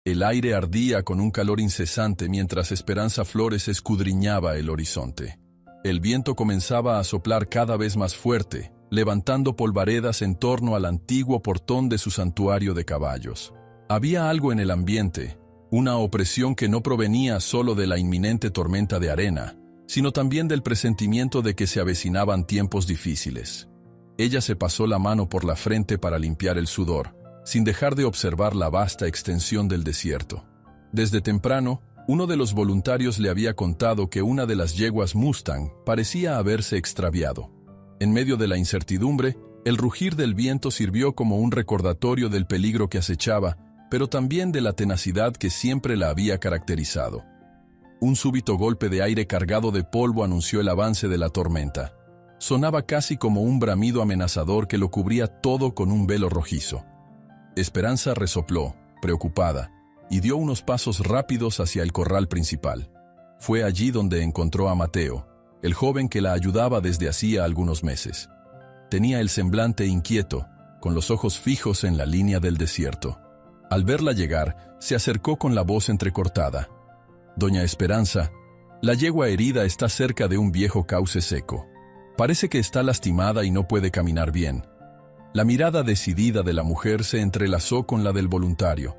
El aire ardía con un calor incesante mientras Esperanza Flores escudriñaba el horizonte. El viento comenzaba a soplar cada vez más fuerte, levantando polvaredas en torno al antiguo portón de su santuario de caballos. Había algo en el ambiente, una opresión que no provenía solo de la inminente tormenta de arena, sino también del presentimiento de que se avecinaban tiempos difíciles. Ella se pasó la mano por la frente para limpiar el sudor, sin dejar de observar la vasta extensión del desierto. Desde temprano, uno de los voluntarios le había contado que una de las yeguas Mustang parecía haberse extraviado. En medio de la incertidumbre, el rugir del viento sirvió como un recordatorio del peligro que acechaba, pero también de la tenacidad que siempre la había caracterizado. Un súbito golpe de aire cargado de polvo anunció el avance de la tormenta. Sonaba casi como un bramido amenazador que lo cubría todo con un velo rojizo. Esperanza resopló, preocupada, y dio unos pasos rápidos hacia el corral principal. Fue allí donde encontró a Mateo, el joven que la ayudaba desde hacía algunos meses. Tenía el semblante inquieto, con los ojos fijos en la línea del desierto. Al verla llegar, se acercó con la voz entrecortada. «Doña Esperanza, la yegua herida está cerca de un viejo cauce seco. Parece que está lastimada y no puede caminar bien». La mirada decidida de la mujer se entrelazó con la del voluntario.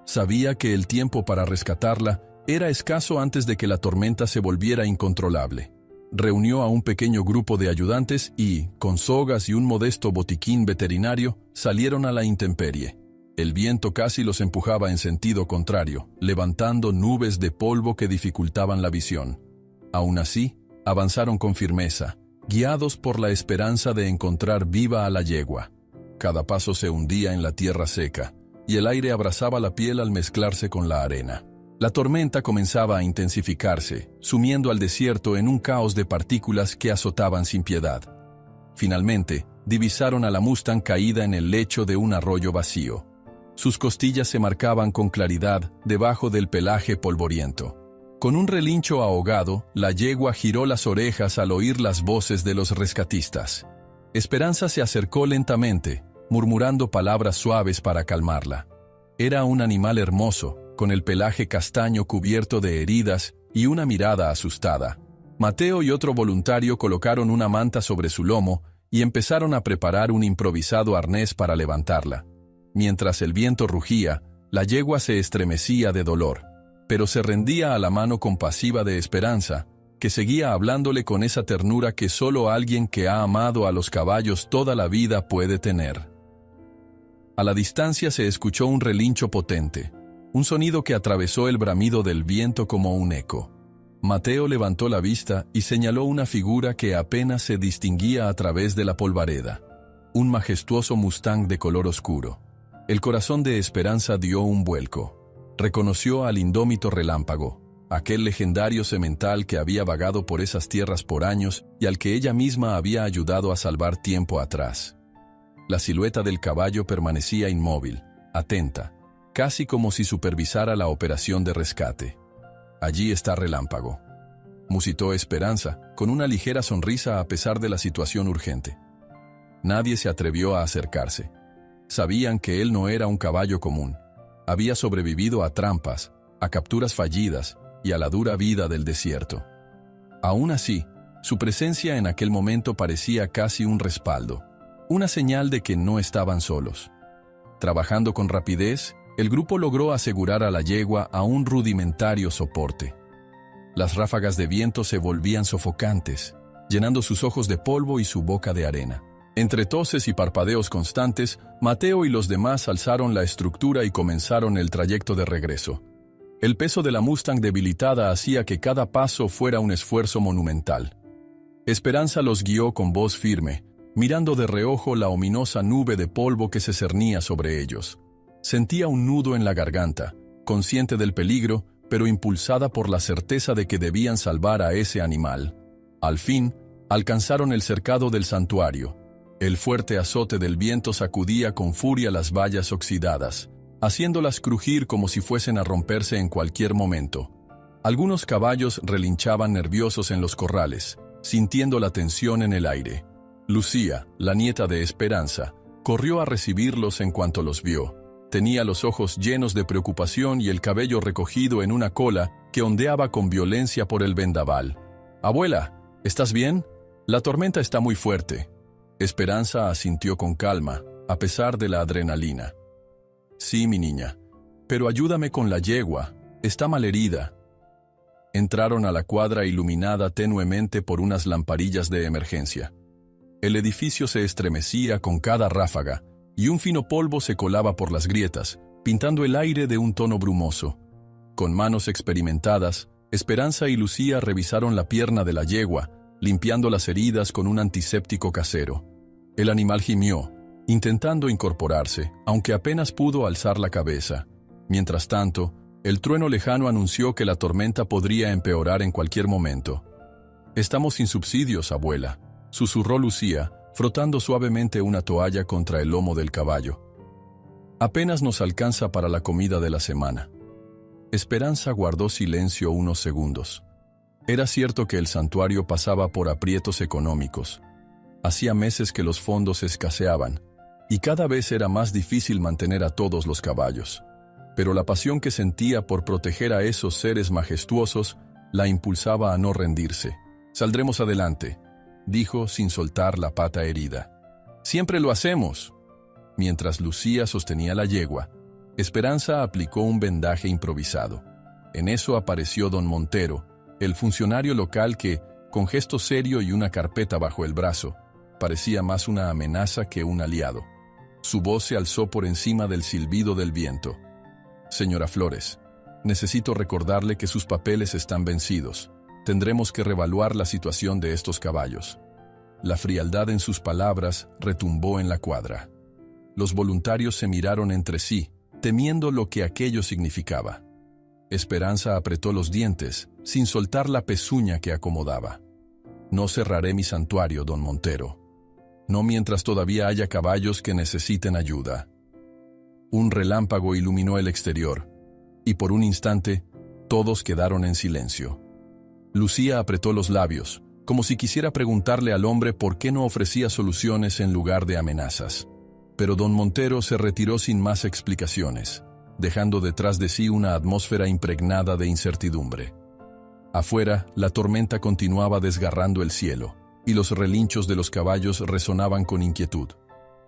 Sabía que el tiempo para rescatarla era escaso antes de que la tormenta se volviera incontrolable. Reunió a un pequeño grupo de ayudantes y, con sogas y un modesto botiquín veterinario, salieron a la intemperie. El viento casi los empujaba en sentido contrario, levantando nubes de polvo que dificultaban la visión. Aún así, avanzaron con firmeza, guiados por la esperanza de encontrar viva a la yegua. Cada paso se hundía en la tierra seca, y el aire abrasaba la piel al mezclarse con la arena. La tormenta comenzaba a intensificarse, sumiendo al desierto en un caos de partículas que azotaban sin piedad. Finalmente, divisaron a la Mustang caída en el lecho de un arroyo vacío. Sus costillas se marcaban con claridad debajo del pelaje polvoriento. Con un relincho ahogado, la yegua giró las orejas al oír las voces de los rescatistas. Esperanza se acercó lentamente, murmurando palabras suaves para calmarla. Era un animal hermoso, con el pelaje castaño cubierto de heridas y una mirada asustada. Mateo y otro voluntario colocaron una manta sobre su lomo y empezaron a preparar un improvisado arnés para levantarla. Mientras el viento rugía, la yegua se estremecía de dolor, pero se rendía a la mano compasiva de Esperanza, que seguía hablándole con esa ternura que solo alguien que ha amado a los caballos toda la vida puede tener. A la distancia se escuchó un relincho potente, un sonido que atravesó el bramido del viento como un eco. Mateo levantó la vista y señaló una figura que apenas se distinguía a través de la polvareda. Un majestuoso Mustang de color oscuro. El corazón de Esperanza dio un vuelco. Reconoció al indómito Relámpago, aquel legendario semental que había vagado por esas tierras por años y al que ella misma había ayudado a salvar tiempo atrás. La silueta del caballo permanecía inmóvil, atenta, casi como si supervisara la operación de rescate. «Allí está Relámpago», musitó Esperanza, con una ligera sonrisa a pesar de la situación urgente. Nadie se atrevió a acercarse. Sabían que él no era un caballo común. Había sobrevivido a trampas, a capturas fallidas y a la dura vida del desierto. Aún así, su presencia en aquel momento parecía casi un respaldo, una señal de que no estaban solos. Trabajando con rapidez, el grupo logró asegurar a la yegua a un rudimentario soporte. Las ráfagas de viento se volvían sofocantes, llenando sus ojos de polvo y su boca de arena. Entre toses y parpadeos constantes, Mateo y los demás alzaron la estructura y comenzaron el trayecto de regreso. El peso de la Mustang debilitada hacía que cada paso fuera un esfuerzo monumental. Esperanza los guió con voz firme, mirando de reojo la ominosa nube de polvo que se cernía sobre ellos. Sentía un nudo en la garganta, consciente del peligro, pero impulsada por la certeza de que debían salvar a ese animal. Al fin, alcanzaron el cercado del santuario. El fuerte azote del viento sacudía con furia las vallas oxidadas, haciéndolas crujir como si fuesen a romperse en cualquier momento. Algunos caballos relinchaban nerviosos en los corrales, sintiendo la tensión en el aire. Lucía, la nieta de Esperanza, corrió a recibirlos en cuanto los vio, Tenía los ojos llenos de preocupación y el cabello recogido en una cola que ondeaba con violencia por el vendaval. «Abuela, ¿estás bien? La tormenta está muy fuerte». Esperanza asintió con calma, a pesar de la adrenalina. «Sí, mi niña, pero ayúdame con la yegua, está malherida». Entraron a la cuadra iluminada tenuemente por unas lamparillas de emergencia. El edificio se estremecía con cada ráfaga, y un fino polvo se colaba por las grietas, pintando el aire de un tono brumoso. Con manos experimentadas, Esperanza y Lucía revisaron la pierna de la yegua, limpiando las heridas con un antiséptico casero. El animal gimió, intentando incorporarse, aunque apenas pudo alzar la cabeza. Mientras tanto, el trueno lejano anunció que la tormenta podría empeorar en cualquier momento. «Estamos sin subsidios, abuela», susurró Lucía, frotando suavemente una toalla contra el lomo del caballo. «Apenas nos alcanza para la comida de la semana». Esperanza guardó silencio unos segundos. Era cierto que el santuario pasaba por aprietos económicos. Hacía meses que los fondos escaseaban, y cada vez era más difícil mantener a todos los caballos. Pero la pasión que sentía por proteger a esos seres majestuosos la impulsaba a no rendirse. «Saldremos adelante», dijo sin soltar la pata herida. «Siempre lo hacemos». Mientras Lucía sostenía la yegua, Esperanza aplicó un vendaje improvisado. En eso apareció don Montero, el funcionario local que, con gesto serio y una carpeta bajo el brazo, parecía más una amenaza que un aliado. Su voz se alzó por encima del silbido del viento. «Señora Flores, necesito recordarle que sus papeles están vencidos. Tendremos que reevaluar la situación de estos caballos». La frialdad en sus palabras retumbó en la cuadra. Los voluntarios se miraron entre sí, temiendo lo que aquello significaba. Esperanza apretó los dientes, sin soltar la pezuña que acomodaba. «No cerraré mi santuario, don Montero. No mientras todavía haya caballos que necesiten ayuda». Un relámpago iluminó el exterior, y por un instante, todos quedaron en silencio. Lucía apretó los labios, como si quisiera preguntarle al hombre por qué no ofrecía soluciones en lugar de amenazas. Pero don Montero se retiró sin más explicaciones, dejando detrás de sí una atmósfera impregnada de incertidumbre. Afuera, la tormenta continuaba desgarrando el cielo, y los relinchos de los caballos resonaban con inquietud.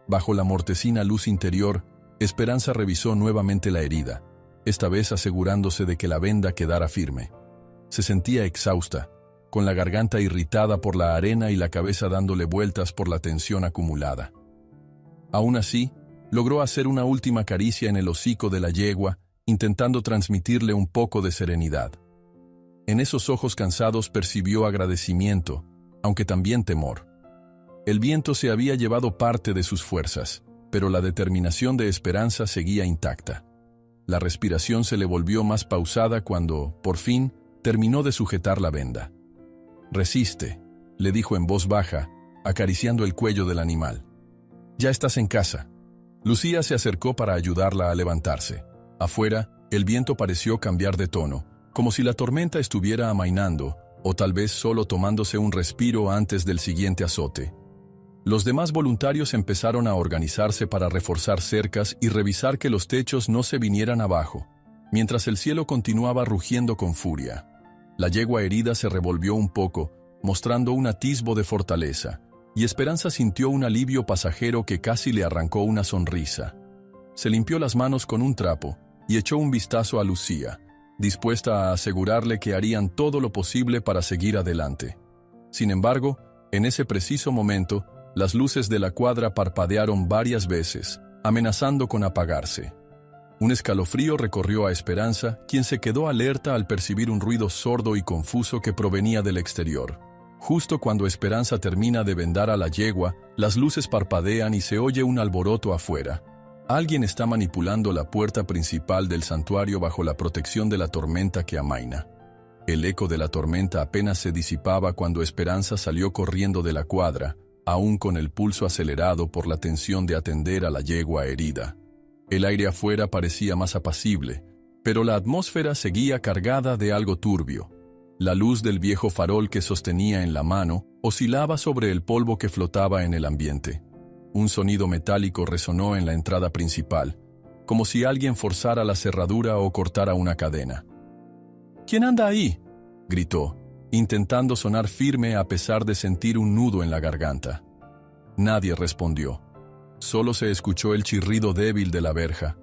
Bajo la mortecina luz interior, Esperanza revisó nuevamente la herida, esta vez asegurándose de que la venda quedara firme. Se sentía exhausta, con la garganta irritada por la arena y la cabeza dándole vueltas por la tensión acumulada. Aún así, logró hacer una última caricia en el hocico de la yegua, intentando transmitirle un poco de serenidad. En esos ojos cansados percibió agradecimiento, aunque también temor. El viento se había llevado parte de sus fuerzas, pero la determinación de Esperanza seguía intacta. La respiración se le volvió más pausada cuando, por fin, terminó de sujetar la venda. «Resiste», le dijo en voz baja, acariciando el cuello del animal. «Ya estás en casa». Lucía se acercó para ayudarla a levantarse. Afuera, el viento pareció cambiar de tono, como si la tormenta estuviera amainando, o tal vez solo tomándose un respiro antes del siguiente azote. Los demás voluntarios empezaron a organizarse para reforzar cercas y revisar que los techos no se vinieran abajo, mientras el cielo continuaba rugiendo con furia. La yegua herida se revolvió un poco, mostrando un atisbo de fortaleza, y Esperanza sintió un alivio pasajero que casi le arrancó una sonrisa. Se limpió las manos con un trapo y echó un vistazo a Lucía, dispuesta a asegurarle que harían todo lo posible para seguir adelante. Sin embargo, en ese preciso momento, las luces de la cuadra parpadearon varias veces, amenazando con apagarse. Un escalofrío recorrió a Esperanza, quien se quedó alerta al percibir un ruido sordo y confuso que provenía del exterior. Justo cuando Esperanza termina de vendar a la yegua, las luces parpadean y se oye un alboroto afuera. Alguien está manipulando la puerta principal del santuario bajo la protección de la tormenta que amaina. El eco de la tormenta apenas se disipaba cuando Esperanza salió corriendo de la cuadra, aún con el pulso acelerado por la tensión de atender a la yegua herida. El aire afuera parecía más apacible, pero la atmósfera seguía cargada de algo turbio. La luz del viejo farol que sostenía en la mano oscilaba sobre el polvo que flotaba en el ambiente. Un sonido metálico resonó en la entrada principal, como si alguien forzara la cerradura o cortara una cadena. «¿Quién anda ahí?», gritó, intentando sonar firme a pesar de sentir un nudo en la garganta. Nadie respondió. Solo se escuchó el chirrido débil de la verja.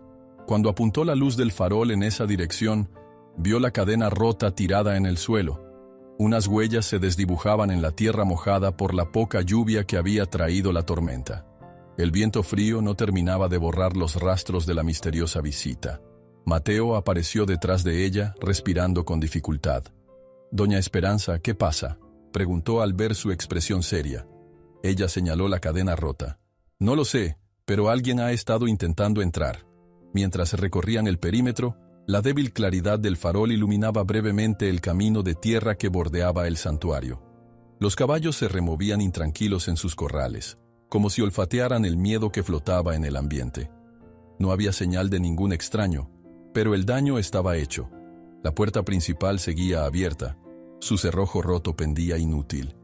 Cuando apuntó la luz del farol en esa dirección, vio la cadena rota tirada en el suelo. Unas huellas se desdibujaban en la tierra mojada por la poca lluvia que había traído la tormenta. El viento frío no terminaba de borrar los rastros de la misteriosa visita. Mateo apareció detrás de ella, respirando con dificultad. «Doña Esperanza, ¿qué pasa?», preguntó al ver su expresión seria. Ella señaló la cadena rota. «No lo sé, pero alguien ha estado intentando entrar». Mientras recorrían el perímetro, la débil claridad del farol iluminaba brevemente el camino de tierra que bordeaba el santuario. Los caballos se removían intranquilos en sus corrales, como si olfatearan el miedo que flotaba en el ambiente. No había señal de ningún extraño, pero el daño estaba hecho. La puerta principal seguía abierta. Su cerrojo roto pendía inútil.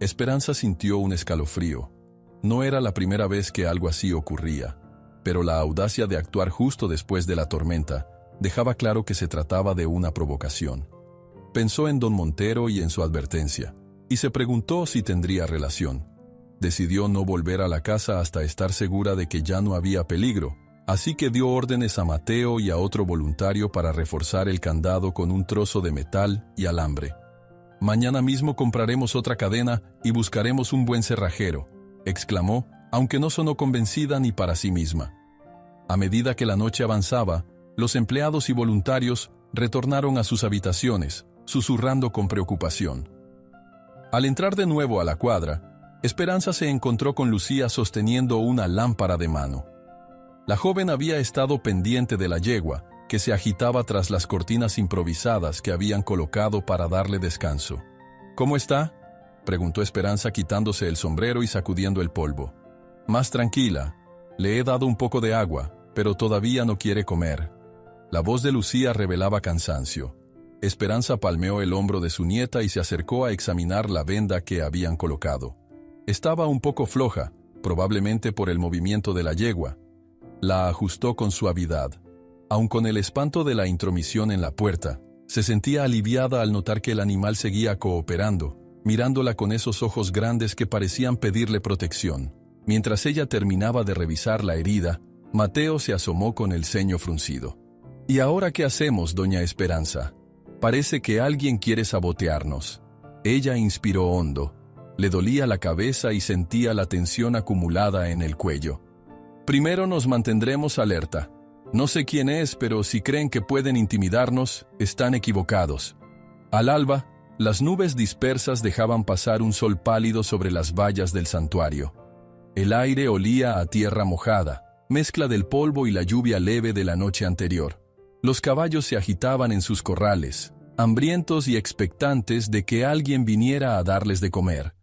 Esperanza sintió un escalofrío. No era la primera vez que algo así ocurría, pero la audacia de actuar justo después de la tormenta dejaba claro que se trataba de una provocación. Pensó en don Montero y en su advertencia, y se preguntó si tendría relación. Decidió no volver a la casa hasta estar segura de que ya no había peligro, así que dio órdenes a Mateo y a otro voluntario para reforzar el candado con un trozo de metal y alambre. «Mañana mismo compraremos otra cadena y buscaremos un buen cerrajero», exclamó, aunque no sonó convencida ni para sí misma. A medida que la noche avanzaba, los empleados y voluntarios retornaron a sus habitaciones, susurrando con preocupación. Al entrar de nuevo a la cuadra, Esperanza se encontró con Lucía sosteniendo una lámpara de mano. La joven había estado pendiente de la yegua, que se agitaba tras las cortinas improvisadas que habían colocado para darle descanso. «¿Cómo está?», preguntó Esperanza quitándose el sombrero y sacudiendo el polvo. «Más tranquila. Le he dado un poco de agua, pero todavía no quiere comer». La voz de Lucía revelaba cansancio. Esperanza palmeó el hombro de su nieta y se acercó a examinar la venda que habían colocado. Estaba un poco floja, probablemente por el movimiento de la yegua. La ajustó con suavidad. Aun con el espanto de la intromisión en la puerta, se sentía aliviada al notar que el animal seguía cooperando, mirándola con esos ojos grandes que parecían pedirle protección. Mientras ella terminaba de revisar la herida, Mateo se asomó con el ceño fruncido. «¿Y ahora qué hacemos, doña Esperanza? Parece que alguien quiere sabotearnos». Ella inspiró hondo. Le dolía la cabeza y sentía la tensión acumulada en el cuello. «Primero nos mantendremos alerta. No sé quién es, pero si creen que pueden intimidarnos, están equivocados». Al alba, las nubes dispersas dejaban pasar un sol pálido sobre las vallas del santuario. El aire olía a tierra mojada, mezcla del polvo y la lluvia leve de la noche anterior. Los caballos se agitaban en sus corrales, hambrientos y expectantes de que alguien viniera a darles de comer.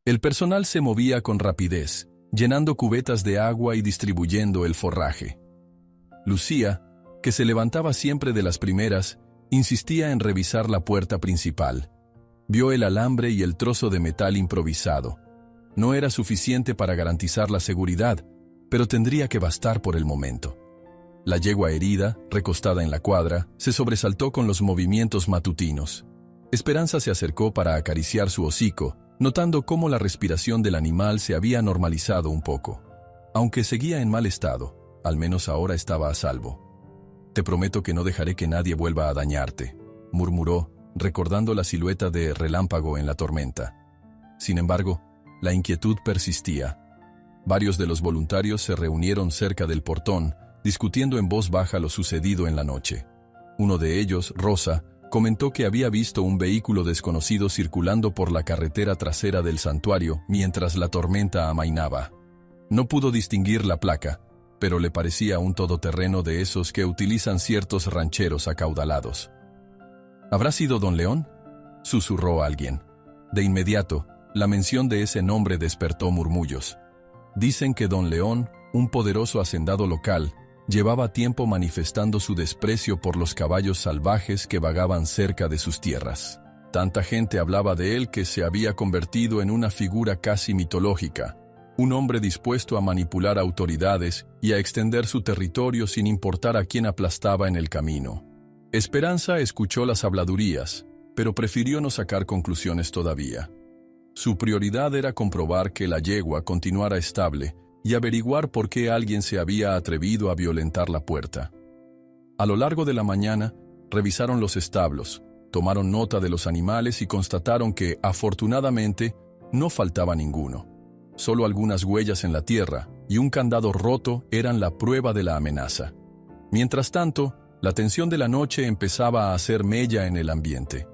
El personal se movía con rapidez, llenando cubetas de agua y distribuyendo el forraje. Lucía, que se levantaba siempre de las primeras, insistía en revisar la puerta principal. Vio el alambre y el trozo de metal improvisado. No era suficiente para garantizar la seguridad, pero tendría que bastar por el momento. La yegua herida, recostada en la cuadra, se sobresaltó con los movimientos matutinos. Esperanza se acercó para acariciar su hocico, notando cómo la respiración del animal se había normalizado un poco. Aunque seguía en mal estado, al menos ahora estaba a salvo. «Te prometo que no dejaré que nadie vuelva a dañarte», murmuró, recordando la silueta de Relámpago en la tormenta. Sin embargo, la inquietud persistía. Varios de los voluntarios se reunieron cerca del portón, discutiendo en voz baja lo sucedido en la noche. Uno de ellos, Rosa, comentó que había visto un vehículo desconocido circulando por la carretera trasera del santuario mientras la tormenta amainaba. No pudo distinguir la placa, pero le parecía un todoterreno de esos que utilizan ciertos rancheros acaudalados. «¿Habrá sido don León?», susurró alguien. De inmediato, la mención de ese nombre despertó murmullos. Dicen que don León, un poderoso hacendado local, llevaba tiempo manifestando su desprecio por los caballos salvajes que vagaban cerca de sus tierras. Tanta gente hablaba de él que se había convertido en una figura casi mitológica. un hombre dispuesto a manipular autoridades y a extender su territorio sin importar a quién aplastaba en el camino. Esperanza escuchó las habladurías, pero prefirió no sacar conclusiones todavía. Su prioridad era comprobar que la yegua continuara estable y averiguar por qué alguien se había atrevido a violentar la puerta. A lo largo de la mañana, revisaron los establos, tomaron nota de los animales y constataron que, afortunadamente, no faltaba ninguno. Solo algunas huellas en la tierra y un candado roto eran la prueba de la amenaza. Mientras tanto, la tensión de la noche empezaba a hacer mella en el ambiente.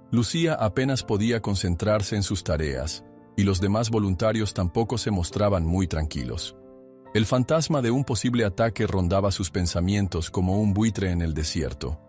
Lucía apenas podía concentrarse en sus tareas, y los demás voluntarios tampoco se mostraban muy tranquilos. El fantasma de un posible ataque rondaba sus pensamientos como un buitre en el desierto.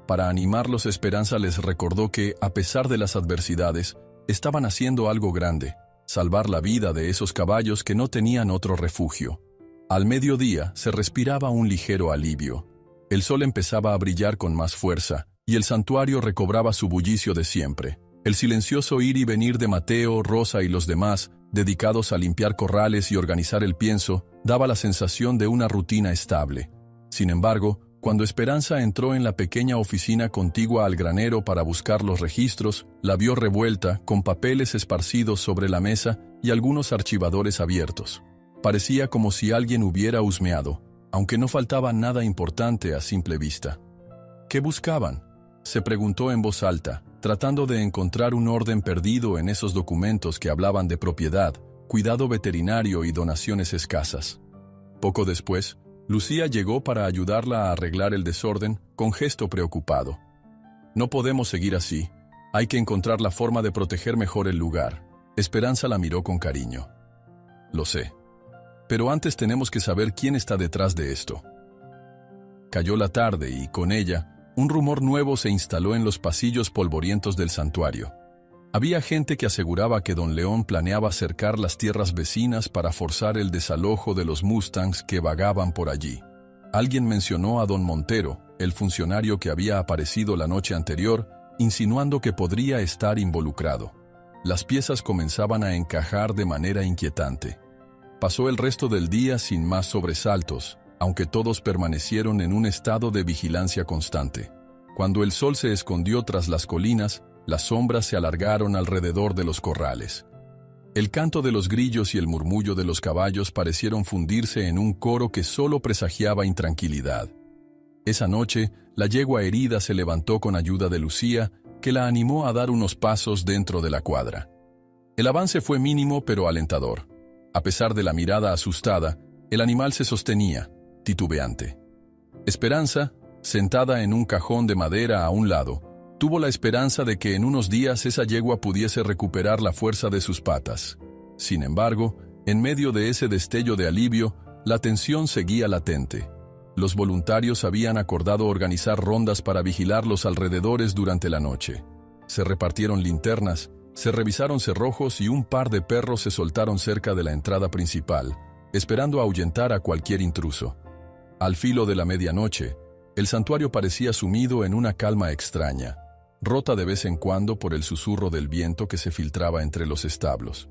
Para animarlos, Esperanza les recordó que, a pesar de las adversidades, estaban haciendo algo grande: salvar la vida de esos caballos que no tenían otro refugio. Al mediodía se respiraba un ligero alivio. El sol empezaba a brillar con más fuerza, y el santuario recobraba su bullicio de siempre. El silencioso ir y venir de Mateo, Rosa y los demás, dedicados a limpiar corrales y organizar el pienso, daba la sensación de una rutina estable. Sin embargo, cuando Esperanza entró en la pequeña oficina contigua al granero para buscar los registros, la vio revuelta, con papeles esparcidos sobre la mesa y algunos archivadores abiertos. Parecía como si alguien hubiera husmeado, aunque no faltaba nada importante a simple vista. ¿Qué buscaban?, se preguntó en voz alta, tratando de encontrar un orden perdido en esos documentos que hablaban de propiedad, cuidado veterinario y donaciones escasas. Poco después, Lucía llegó para ayudarla a arreglar el desorden con gesto preocupado. «No podemos seguir así. Hay que encontrar la forma de proteger mejor el lugar». Esperanza la miró con cariño. «Lo sé. Pero antes tenemos que saber quién está detrás de esto». Cayó la tarde y, con ella, un rumor nuevo se instaló en los pasillos polvorientos del santuario. Había gente que aseguraba que Don León planeaba cercar las tierras vecinas para forzar el desalojo de los mustangs que vagaban por allí. Alguien mencionó a Don Montero, el funcionario que había aparecido la noche anterior, insinuando que podría estar involucrado. Las piezas comenzaban a encajar de manera inquietante. Pasó el resto del día sin más sobresaltos, aunque todos permanecieron en un estado de vigilancia constante. Cuando el sol se escondió tras las colinas, las sombras se alargaron alrededor de los corrales. El canto de los grillos y el murmullo de los caballos parecieron fundirse en un coro que solo presagiaba intranquilidad. Esa noche, la yegua herida se levantó con ayuda de Lucía, que la animó a dar unos pasos dentro de la cuadra. El avance fue mínimo pero alentador. A pesar de la mirada asustada, el animal se sostenía, titubeante. Esperanza, sentada en un cajón de madera a un lado, tuvo la esperanza de que en unos días esa yegua pudiese recuperar la fuerza de sus patas. Sin embargo, en medio de ese destello de alivio, la tensión seguía latente. Los voluntarios habían acordado organizar rondas para vigilar los alrededores durante la noche. Se repartieron linternas, se revisaron cerrojos y un par de perros se soltaron cerca de la entrada principal, esperando ahuyentar a cualquier intruso. Al filo de la medianoche, el santuario parecía sumido en una calma extraña, rota de vez en cuando por el susurro del viento que se filtraba entre los establos.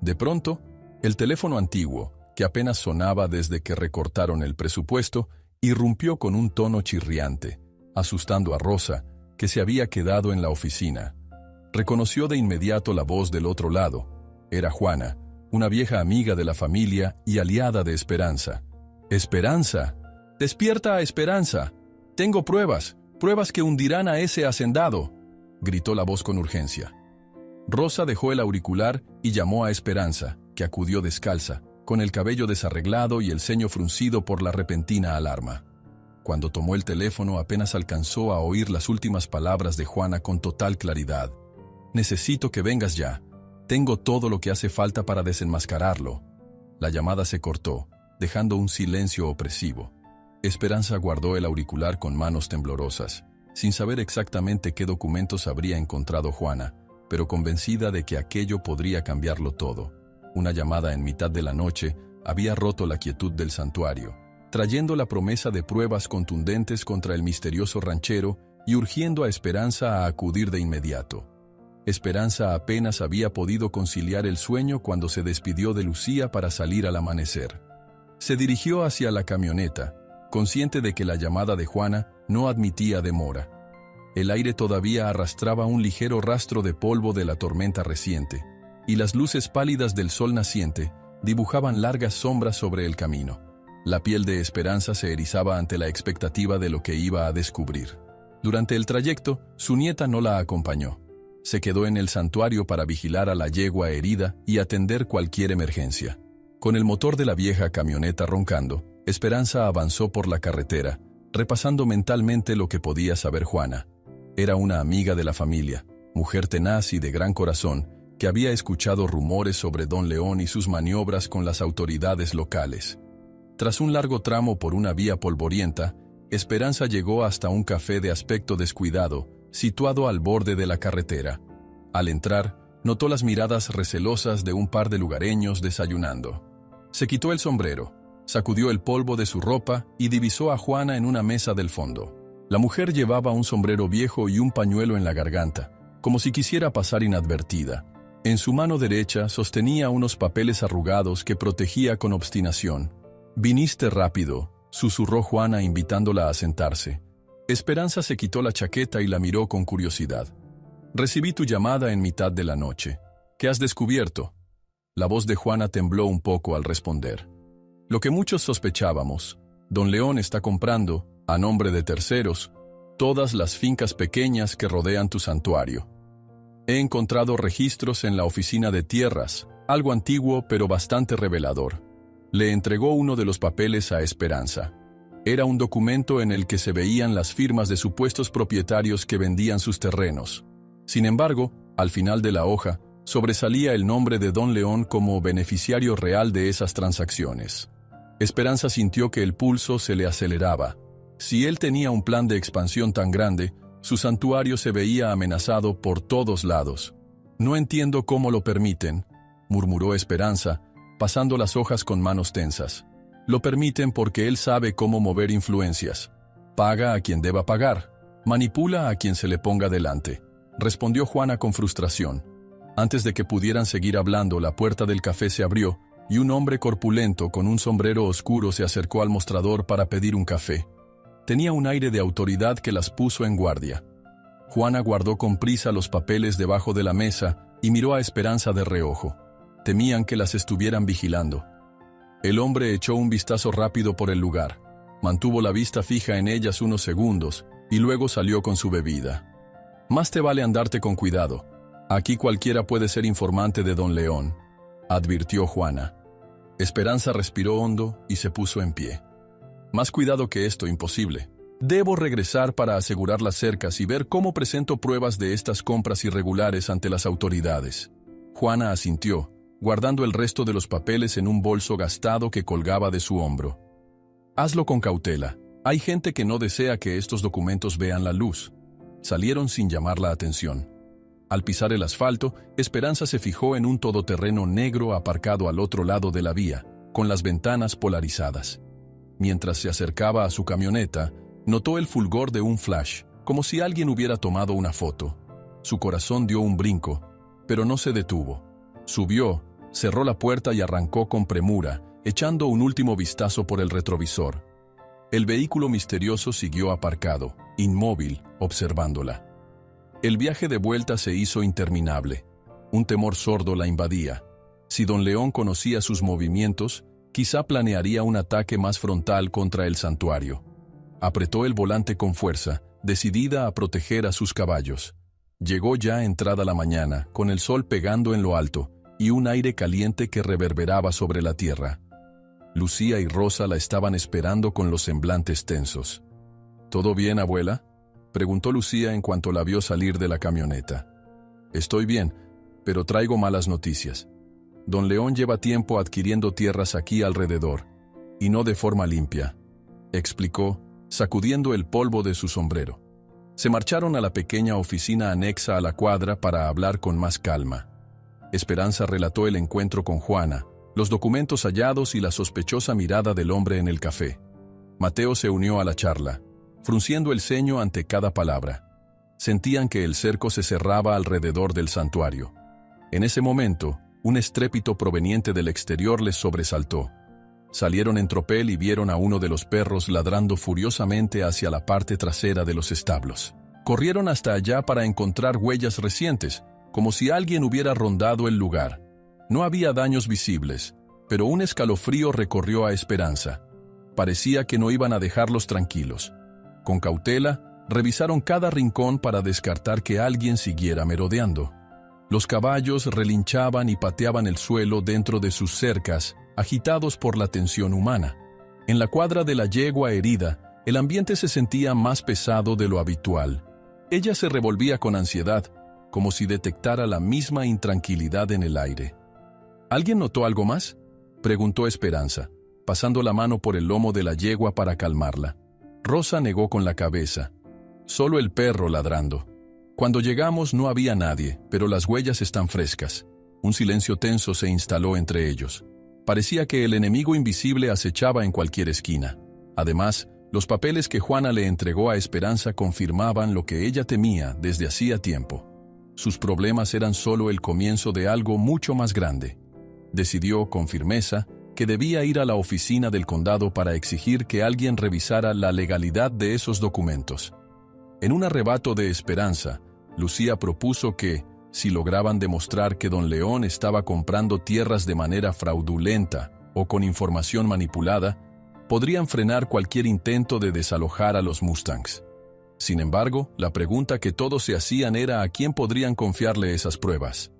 De pronto, el teléfono antiguo, que apenas sonaba desde que recortaron el presupuesto, irrumpió con un tono chirriante, asustando a Rosa, que se había quedado en la oficina. Reconoció de inmediato la voz del otro lado. Era Juana, una vieja amiga de la familia y aliada de Esperanza. «¡Esperanza! ¡Despierta, Esperanza! Tengo pruebas que hundirán a ese hacendado», gritó la voz con urgencia. Rosa dejó el auricular y llamó a Esperanza, que acudió descalza, con el cabello desarreglado y el ceño fruncido por la repentina alarma. Cuando tomó el teléfono apenas alcanzó a oír las últimas palabras de Juana con total claridad. «Necesito que vengas ya. Tengo todo lo que hace falta para desenmascararlo». La llamada se cortó, dejando un silencio opresivo. Esperanza guardó el auricular con manos temblorosas, sin saber exactamente qué documentos habría encontrado Juana, pero convencida de que aquello podría cambiarlo todo. Una llamada en mitad de la noche había roto la quietud del santuario, trayendo la promesa de pruebas contundentes contra el misterioso ranchero y urgiendo a Esperanza a acudir de inmediato. Esperanza apenas había podido conciliar el sueño cuando se despidió de Lucía para salir al amanecer. Se dirigió hacia la camioneta, consciente de que la llamada de Juana no admitía demora. El aire todavía arrastraba un ligero rastro de polvo de la tormenta reciente, y las luces pálidas del sol naciente dibujaban largas sombras sobre el camino. La piel de Esperanza se erizaba ante la expectativa de lo que iba a descubrir. Durante el trayecto, su nieta no la acompañó. Se quedó en el santuario para vigilar a la yegua herida y atender cualquier emergencia. Con el motor de la vieja camioneta roncando, Esperanza avanzó por la carretera, repasando mentalmente lo que podía saber Juana. Era una amiga de la familia, mujer tenaz y de gran corazón, que había escuchado rumores sobre Don León y sus maniobras con las autoridades locales. Tras un largo tramo por una vía polvorienta, Esperanza llegó hasta un café de aspecto descuidado, situado al borde de la carretera. Al entrar, notó las miradas recelosas de un par de lugareños desayunando. Se quitó el sombrero, sacudió el polvo de su ropa y divisó a Juana en una mesa del fondo. La mujer llevaba un sombrero viejo y un pañuelo en la garganta, como si quisiera pasar inadvertida. En su mano derecha sostenía unos papeles arrugados que protegía con obstinación. «Viniste rápido», susurró Juana invitándola a sentarse. Esperanza se quitó la chaqueta y la miró con curiosidad. «Recibí tu llamada en mitad de la noche. ¿Qué has descubierto?» La voz de Juana tembló un poco al responder. «Lo que muchos sospechábamos. Don León está comprando, a nombre de terceros, todas las fincas pequeñas que rodean tu santuario. He encontrado registros en la oficina de tierras, algo antiguo pero bastante revelador». Le entregó uno de los papeles a Esperanza. Era un documento en el que se veían las firmas de supuestos propietarios que vendían sus terrenos. Sin embargo, al final de la hoja, sobresalía el nombre de Don León como beneficiario real de esas transacciones. Esperanza sintió que el pulso se le aceleraba. Si él tenía un plan de expansión tan grande, su santuario se veía amenazado por todos lados. «No entiendo cómo lo permiten», murmuró Esperanza, pasando las hojas con manos tensas. «Lo permiten porque él sabe cómo mover influencias. Paga a quien deba pagar. Manipula a quien se le ponga delante», respondió Juana con frustración. Antes de que pudieran seguir hablando, la puerta del café se abrió y un hombre corpulento con un sombrero oscuro se acercó al mostrador para pedir un café. Tenía un aire de autoridad que las puso en guardia. Juana guardó con prisa los papeles debajo de la mesa y miró a Esperanza de reojo. Temían que las estuvieran vigilando. El hombre echó un vistazo rápido por el lugar, mantuvo la vista fija en ellas unos segundos y luego salió con su bebida. «Más te vale andarte con cuidado. Aquí cualquiera puede ser informante de Don León», advirtió Juana. Esperanza respiró hondo y se puso en pie. «Más cuidado que esto, imposible. Debo regresar para asegurar las cercas y ver cómo presento pruebas de estas compras irregulares ante las autoridades». Juana asintió, guardando el resto de los papeles en un bolso gastado que colgaba de su hombro. «Hazlo con cautela. Hay gente que no desea que estos documentos vean la luz». Salieron sin llamar la atención. Al pisar el asfalto, Esperanza se fijó en un todoterreno negro aparcado al otro lado de la vía, con las ventanas polarizadas. Mientras se acercaba a su camioneta, notó el fulgor de un flash, como si alguien hubiera tomado una foto. Su corazón dio un brinco, pero no se detuvo. Subió, cerró la puerta y arrancó con premura, echando un último vistazo por el retrovisor. El vehículo misterioso siguió aparcado, inmóvil, observándola. El viaje de vuelta se hizo interminable. Un temor sordo la invadía. Si Don León conocía sus movimientos, quizá planearía un ataque más frontal contra el santuario. Apretó el volante con fuerza, decidida a proteger a sus caballos. Llegó ya entrada la mañana, con el sol pegando en lo alto, y un aire caliente que reverberaba sobre la tierra. Lucía y Rosa la estaban esperando con los semblantes tensos. «¿Todo bien, abuela?», preguntó Lucía en cuanto la vio salir de la camioneta. «Estoy bien, pero traigo malas noticias. Don León lleva tiempo adquiriendo tierras aquí alrededor, y no de forma limpia», explicó, sacudiendo el polvo de su sombrero. Se marcharon a la pequeña oficina anexa a la cuadra para hablar con más calma. Esperanza relató el encuentro con Juana, los documentos hallados y la sospechosa mirada del hombre en el café. Mateo se unió a la charla, frunciendo el ceño ante cada palabra. Sentían que el cerco se cerraba alrededor del santuario. En ese momento, un estrépito proveniente del exterior les sobresaltó. Salieron en tropel y vieron a uno de los perros ladrando furiosamente hacia la parte trasera de los establos. Corrieron hasta allá para encontrar huellas recientes, como si alguien hubiera rondado el lugar. No había daños visibles, pero un escalofrío recorrió a Esperanza. Parecía que no iban a dejarlos tranquilos. Con cautela, revisaron cada rincón para descartar que alguien siguiera merodeando. Los caballos relinchaban y pateaban el suelo dentro de sus cercas, agitados por la tensión humana. En la cuadra de la yegua herida, el ambiente se sentía más pesado de lo habitual. Ella se revolvía con ansiedad, como si detectara la misma intranquilidad en el aire. ¿Alguien notó algo más?, preguntó Esperanza, pasando la mano por el lomo de la yegua para calmarla. Rosa negó con la cabeza. Solo el perro ladrando. Cuando llegamos no había nadie, pero las huellas están frescas. Un silencio tenso se instaló entre ellos. Parecía que el enemigo invisible acechaba en cualquier esquina. Además, los papeles que Juana le entregó a Esperanza confirmaban lo que ella temía desde hacía tiempo. Sus problemas eran solo el comienzo de algo mucho más grande. Decidió, con firmeza, que debía ir a la oficina del condado para exigir que alguien revisara la legalidad de esos documentos. En un arrebato de esperanza, Lucía propuso que, si lograban demostrar que don León estaba comprando tierras de manera fraudulenta o con información manipulada, podrían frenar cualquier intento de desalojar a los Mustangs. Sin embargo, la pregunta que todos se hacían era a quién podrían confiarle esas pruebas.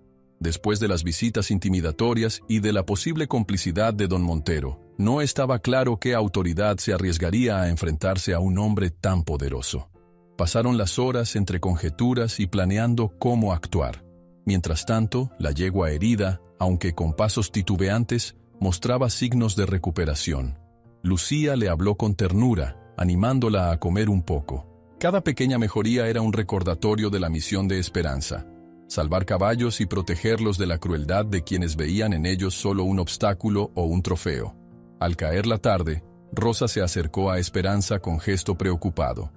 Después de las visitas intimidatorias y de la posible complicidad de don Montero, no estaba claro qué autoridad se arriesgaría a enfrentarse a un hombre tan poderoso. Pasaron las horas entre conjeturas y planeando cómo actuar. Mientras tanto, la yegua herida, aunque con pasos titubeantes, mostraba signos de recuperación. Lucía le habló con ternura, animándola a comer un poco. Cada pequeña mejoría era un recordatorio de la misión de Esperanza: salvar caballos y protegerlos de la crueldad de quienes veían en ellos solo un obstáculo o un trofeo. Al caer la tarde, Rosa se acercó a Esperanza con gesto preocupado.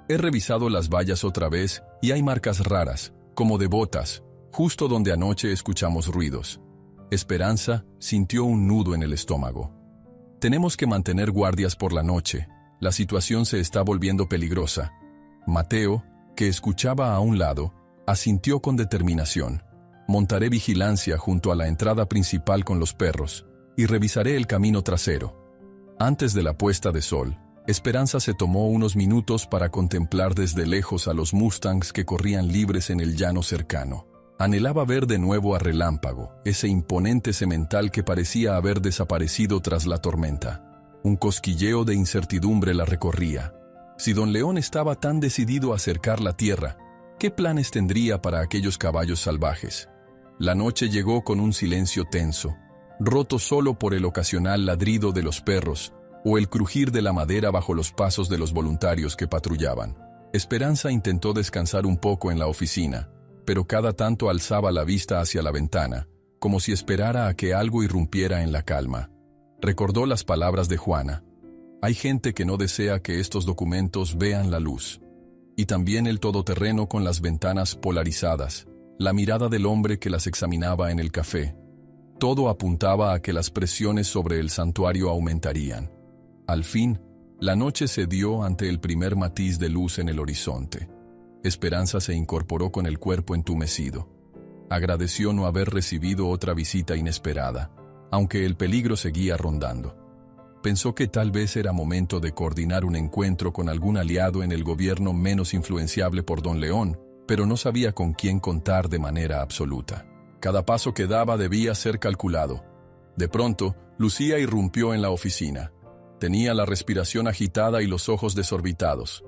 He revisado las vallas otra vez y hay marcas raras, como de botas, justo donde anoche escuchamos ruidos. Esperanza sintió un nudo en el estómago. Tenemos que mantener guardias por la noche. La situación se está volviendo peligrosa. Mateo, que escuchaba a un lado, asintió con determinación. Montaré vigilancia junto a la entrada principal con los perros y revisaré el camino trasero. Antes de la puesta de sol, Esperanza se tomó unos minutos para contemplar desde lejos a los Mustangs que corrían libres en el llano cercano. Anhelaba ver de nuevo a Relámpago, ese imponente semental que parecía haber desaparecido tras la tormenta. Un cosquilleo de incertidumbre la recorría. Si don León estaba tan decidido a cercar la tierra, ¿qué planes tendría para aquellos caballos salvajes? La noche llegó con un silencio tenso, roto solo por el ocasional ladrido de los perros o el crujir de la madera bajo los pasos de los voluntarios que patrullaban. Esperanza intentó descansar un poco en la oficina, pero cada tanto alzaba la vista hacia la ventana, como si esperara a que algo irrumpiera en la calma. Recordó las palabras de Juana: hay gente que no desea que estos documentos vean la luz. Y también el todoterreno con las ventanas polarizadas, la mirada del hombre que las examinaba en el café. Todo apuntaba a que las presiones sobre el santuario aumentarían. Al fin, la noche cedió ante el primer matiz de luz en el horizonte. Esperanza se incorporó con el cuerpo entumecido. Agradeció no haber recibido otra visita inesperada, aunque el peligro seguía rondando. Pensó que tal vez era momento de coordinar un encuentro con algún aliado en el gobierno menos influenciable por don León, pero no sabía con quién contar de manera absoluta. Cada paso que daba debía ser calculado. De pronto, Lucía irrumpió en la oficina. Tenía la respiración agitada y los ojos desorbitados.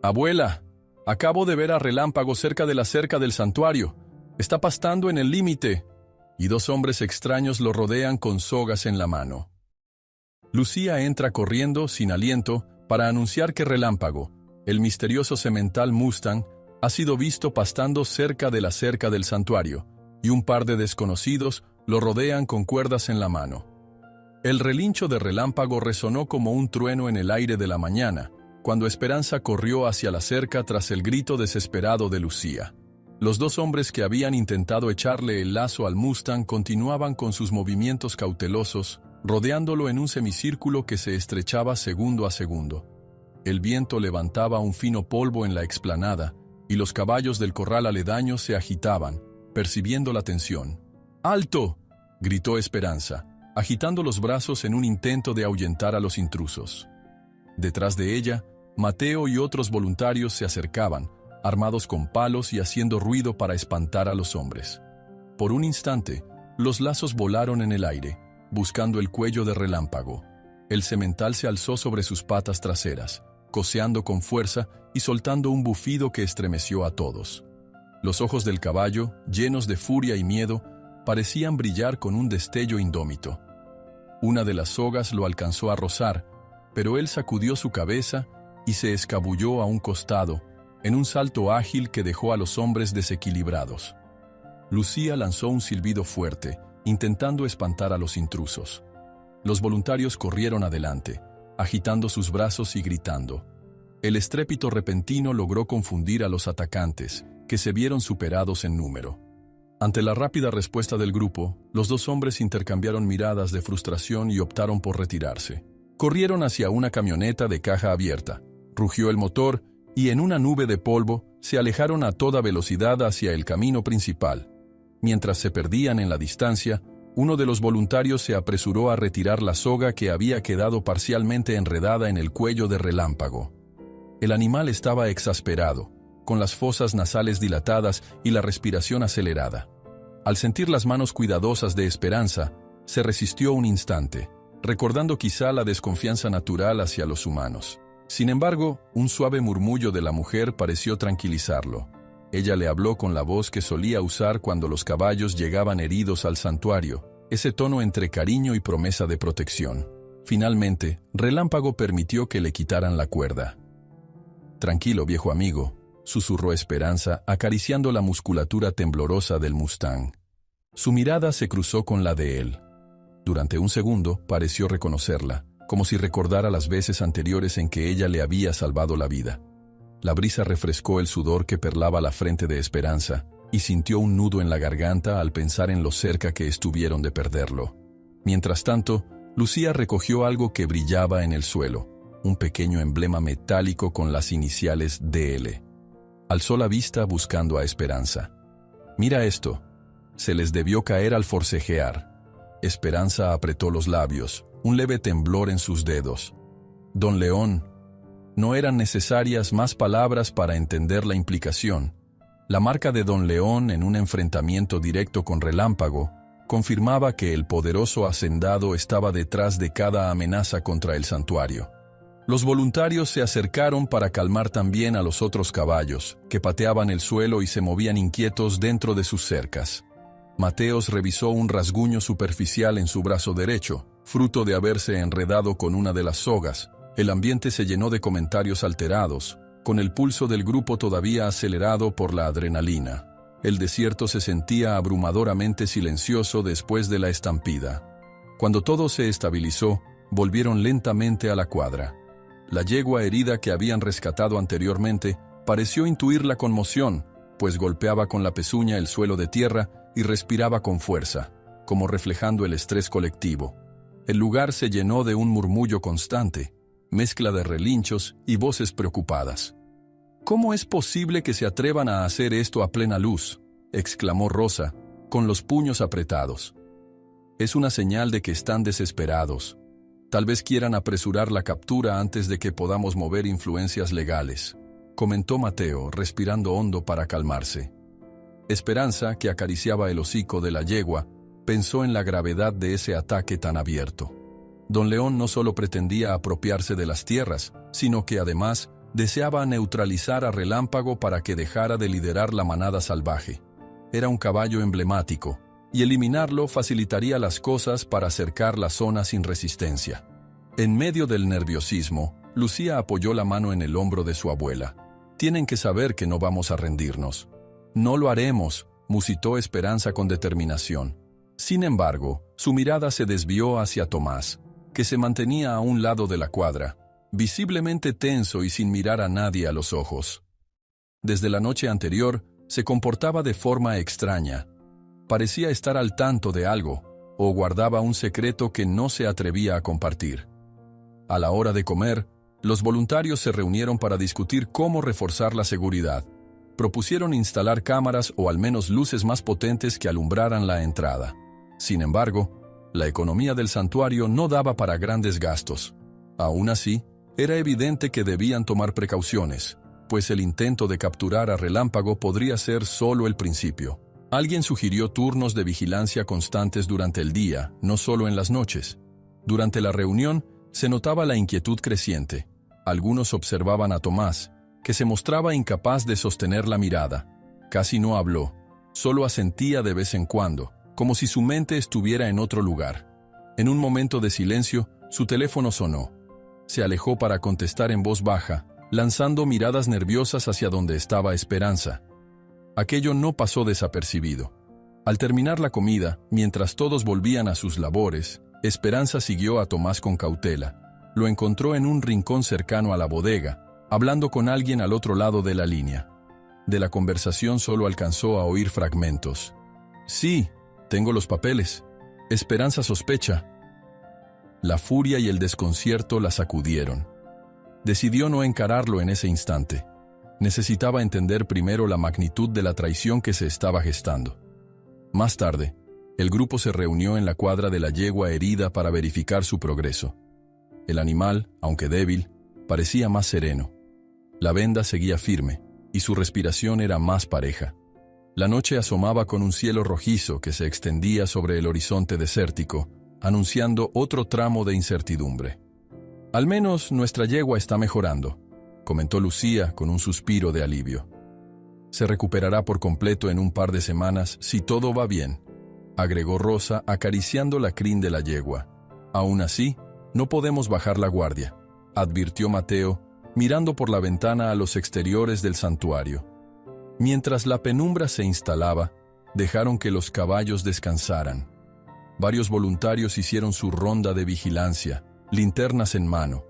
«Abuela, acabo de ver a Relámpago cerca de la cerca del santuario. Está pastando en el límite». Y dos hombres extraños lo rodean con sogas en la mano. Lucía entra corriendo, sin aliento, para anunciar que Relámpago, el misterioso semental Mustang, ha sido visto pastando cerca de la cerca del santuario, y un par de desconocidos lo rodean con cuerdas en la mano. El relincho de Relámpago resonó como un trueno en el aire de la mañana, cuando Esperanza corrió hacia la cerca tras el grito desesperado de Lucía. Los dos hombres que habían intentado echarle el lazo al Mustang continuaban con sus movimientos cautelosos, rodeándolo en un semicírculo que se estrechaba segundo a segundo. El viento levantaba un fino polvo en la explanada, y los caballos del corral aledaño se agitaban, percibiendo la tensión. ¡Alto!, gritó Esperanza, agitando los brazos en un intento de ahuyentar a los intrusos. Detrás de ella, Mateo y otros voluntarios se acercaban, armados con palos y haciendo ruido para espantar a los hombres. Por un instante, los lazos volaron en el aire, buscando el cuello de Relámpago. El semental se alzó sobre sus patas traseras, coceando con fuerza y soltando un bufido que estremeció a todos. Los ojos del caballo, llenos de furia y miedo, parecían brillar con un destello indómito. Una de las sogas lo alcanzó a rozar, pero él sacudió su cabeza y se escabulló a un costado, en un salto ágil que dejó a los hombres desequilibrados. Lucía lanzó un silbido fuerte, intentando espantar a los intrusos. Los voluntarios corrieron adelante, agitando sus brazos y gritando. El estrépito repentino logró confundir a los atacantes, que se vieron superados en número. Ante la rápida respuesta del grupo, los dos hombres intercambiaron miradas de frustración y optaron por retirarse. Corrieron hacia una camioneta de caja abierta. Rugió el motor y en una nube de polvo se alejaron a toda velocidad hacia el camino principal. Mientras se perdían en la distancia, uno de los voluntarios se apresuró a retirar la soga que había quedado parcialmente enredada en el cuello de Relámpago. El animal estaba exasperado, con las fosas nasales dilatadas y la respiración acelerada. Al sentir las manos cuidadosas de Esperanza, se resistió un instante, recordando quizá la desconfianza natural hacia los humanos. Sin embargo, un suave murmullo de la mujer pareció tranquilizarlo. Ella le habló con la voz que solía usar cuando los caballos llegaban heridos al santuario, ese tono entre cariño y promesa de protección. Finalmente, Relámpago permitió que le quitaran la cuerda. «Tranquilo, viejo amigo», susurró Esperanza, acariciando la musculatura temblorosa del Mustang. Su mirada se cruzó con la de él. Durante un segundo pareció reconocerla, como si recordara las veces anteriores en que ella le había salvado la vida. La brisa refrescó el sudor que perlaba la frente de Esperanza, y sintió un nudo en la garganta al pensar en lo cerca que estuvieron de perderlo. Mientras tanto, Lucía recogió algo que brillaba en el suelo, un pequeño emblema metálico con las iniciales DL. Alzó la vista buscando a Esperanza. «Mira esto». Se les debió caer al forcejear. Esperanza apretó los labios, un leve temblor en sus dedos. «Don León». No eran necesarias más palabras para entender la implicación. La marca de Don León en un enfrentamiento directo con Relámpago confirmaba que el poderoso hacendado estaba detrás de cada amenaza contra el santuario. Los voluntarios se acercaron para calmar también a los otros caballos, que pateaban el suelo y se movían inquietos dentro de sus cercas. Mateos revisó un rasguño superficial en su brazo derecho, fruto de haberse enredado con una de las sogas. El ambiente se llenó de comentarios alterados, con el pulso del grupo todavía acelerado por la adrenalina. El desierto se sentía abrumadoramente silencioso después de la estampida. Cuando todo se estabilizó, volvieron lentamente a la cuadra. La yegua herida que habían rescatado anteriormente pareció intuir la conmoción, pues golpeaba con la pezuña el suelo de tierra y respiraba con fuerza, como reflejando el estrés colectivo. El lugar se llenó de un murmullo constante, mezcla de relinchos y voces preocupadas. «¿Cómo es posible que se atrevan a hacer esto a plena luz?», exclamó Rosa, con los puños apretados. «Es una señal de que están desesperados. Tal vez quieran apresurar la captura antes de que podamos mover influencias legales», comentó Mateo, respirando hondo para calmarse. Esperanza, que acariciaba el hocico de la yegua, pensó en la gravedad de ese ataque tan abierto. Don León no solo pretendía apropiarse de las tierras, sino que además deseaba neutralizar a Relámpago para que dejara de liderar la manada salvaje. Era un caballo emblemático, y eliminarlo facilitaría las cosas para acercar la zona sin resistencia. En medio del nerviosismo, Lucía apoyó la mano en el hombro de su abuela. «Tienen que saber que no vamos a rendirnos». «No lo haremos», musitó Esperanza con determinación. Sin embargo, su mirada se desvió hacia Tomás, que se mantenía a un lado de la cuadra, visiblemente tenso y sin mirar a nadie a los ojos. Desde la noche anterior, se comportaba de forma extraña. Parecía estar al tanto de algo, o guardaba un secreto que no se atrevía a compartir. A la hora de comer, los voluntarios se reunieron para discutir cómo reforzar la seguridad. Propusieron instalar cámaras o al menos luces más potentes que alumbraran la entrada. Sin embargo, la economía del santuario no daba para grandes gastos. Aún así, era evidente que debían tomar precauciones, pues el intento de capturar a Relámpago podría ser solo el principio. Alguien sugirió turnos de vigilancia constantes durante el día, no solo en las noches. Durante la reunión, se notaba la inquietud creciente. Algunos observaban a Tomás, que se mostraba incapaz de sostener la mirada. Casi no habló, solo asentía de vez en cuando, como si su mente estuviera en otro lugar. En un momento de silencio, su teléfono sonó. Se alejó para contestar en voz baja, lanzando miradas nerviosas hacia donde estaba Esperanza. Aquello no pasó desapercibido. Al terminar la comida, mientras todos volvían a sus labores, Esperanza siguió a Tomás con cautela. Lo encontró en un rincón cercano a la bodega, hablando con alguien al otro lado de la línea. De la conversación solo alcanzó a oír fragmentos. «Sí, tengo los papeles. Esperanza sospecha». La furia y el desconcierto la sacudieron. Decidió no encararlo en ese instante. Necesitaba entender primero la magnitud de la traición que se estaba gestando. Más tarde, el grupo se reunió en la cuadra de la yegua herida para verificar su progreso. El animal, aunque débil, parecía más sereno. La venda seguía firme, y su respiración era más pareja. La noche asomaba con un cielo rojizo que se extendía sobre el horizonte desértico, anunciando otro tramo de incertidumbre. «Al menos nuestra yegua está mejorando», comentó Lucía con un suspiro de alivio. «Se recuperará por completo en un par de semanas si todo va bien», agregó Rosa acariciando la crin de la yegua. «Aún así, no podemos bajar la guardia», advirtió Mateo, mirando por la ventana a los exteriores del santuario. Mientras la penumbra se instalaba, dejaron que los caballos descansaran. Varios voluntarios hicieron su ronda de vigilancia, linternas en mano.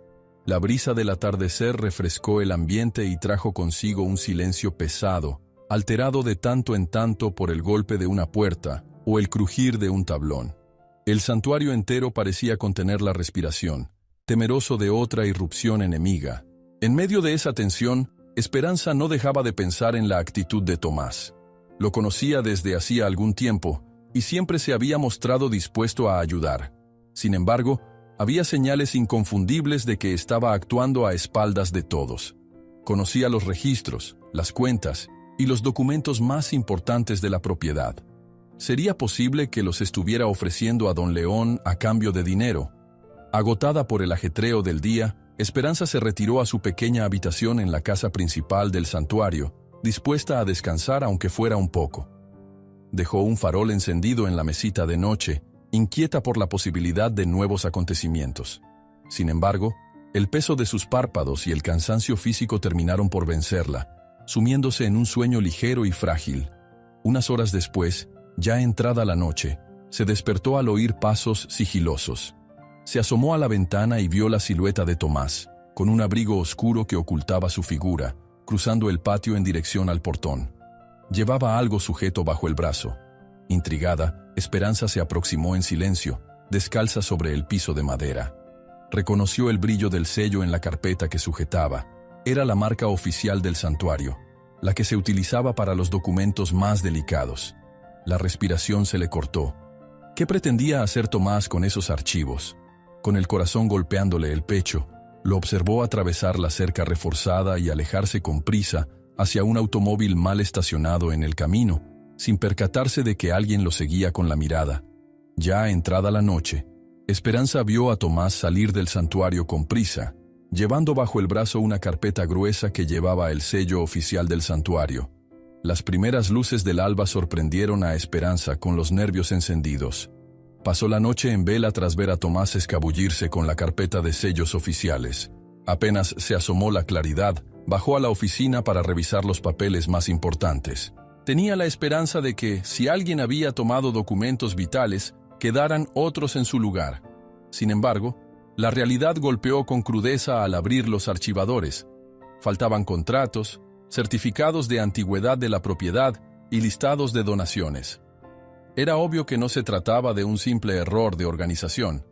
La brisa del atardecer refrescó el ambiente y trajo consigo un silencio pesado, alterado de tanto en tanto por el golpe de una puerta o el crujir de un tablón. El santuario entero parecía contener la respiración, temeroso de otra irrupción enemiga. En medio de esa tensión, Esperanza no dejaba de pensar en la actitud de Tomás. Lo conocía desde hacía algún tiempo y siempre se había mostrado dispuesto a ayudar. Sin embargo, había señales inconfundibles de que estaba actuando a espaldas de todos. Conocía los registros, las cuentas y los documentos más importantes de la propiedad. ¿Sería posible que los estuviera ofreciendo a don León a cambio de dinero? Agotada por el ajetreo del día, Esperanza se retiró a su pequeña habitación en la casa principal del santuario, dispuesta a descansar aunque fuera un poco. Dejó un farol encendido en la mesita de noche, inquieta por la posibilidad de nuevos acontecimientos. Sin embargo, el peso de sus párpados y el cansancio físico terminaron por vencerla, sumiéndose en un sueño ligero y frágil. Unas horas después, ya entrada la noche, se despertó al oír pasos sigilosos. Se asomó a la ventana y vio la silueta de Tomás, con un abrigo oscuro que ocultaba su figura, cruzando el patio en dirección al portón. Llevaba algo sujeto bajo el brazo. Intrigada, Esperanza se aproximó en silencio, descalza sobre el piso de madera. Reconoció el brillo del sello en la carpeta que sujetaba. Era la marca oficial del santuario, la que se utilizaba para los documentos más delicados. La respiración se le cortó. ¿Qué pretendía hacer Tomás con esos archivos? Con el corazón golpeándole el pecho, lo observó atravesar la cerca reforzada y alejarse con prisa hacia un automóvil mal estacionado en el camino, sin percatarse de que alguien lo seguía con la mirada. Ya entrada la noche, Esperanza vio a Tomás salir del santuario con prisa, llevando bajo el brazo una carpeta gruesa que llevaba el sello oficial del santuario. Las primeras luces del alba sorprendieron a Esperanza con los nervios encendidos. Pasó la noche en vela tras ver a Tomás escabullirse con la carpeta de sellos oficiales. Apenas se asomó la claridad, bajó a la oficina para revisar los papeles más importantes. Tenía la esperanza de que, si alguien había tomado documentos vitales, quedaran otros en su lugar. Sin embargo, La realidad golpeó con crudeza al abrir los archivadores. Faltaban contratos, certificados de antigüedad de la propiedad y listados de donaciones. Era obvio que no se trataba de un simple error de organización.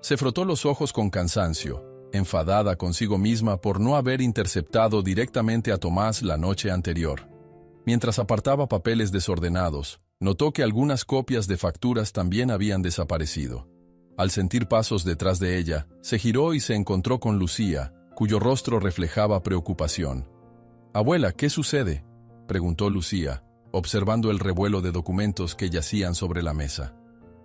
Se frotó los ojos con cansancio, enfadada consigo misma por no haber interceptado directamente a Tomás la noche anterior. Mientras apartaba papeles desordenados, notó que algunas copias de facturas también habían desaparecido. Al sentir pasos detrás de ella, se giró y se encontró con Lucía, cuyo rostro reflejaba preocupación. «Abuela, ¿qué sucede?», preguntó Lucía, observando el revuelo de documentos que yacían sobre la mesa.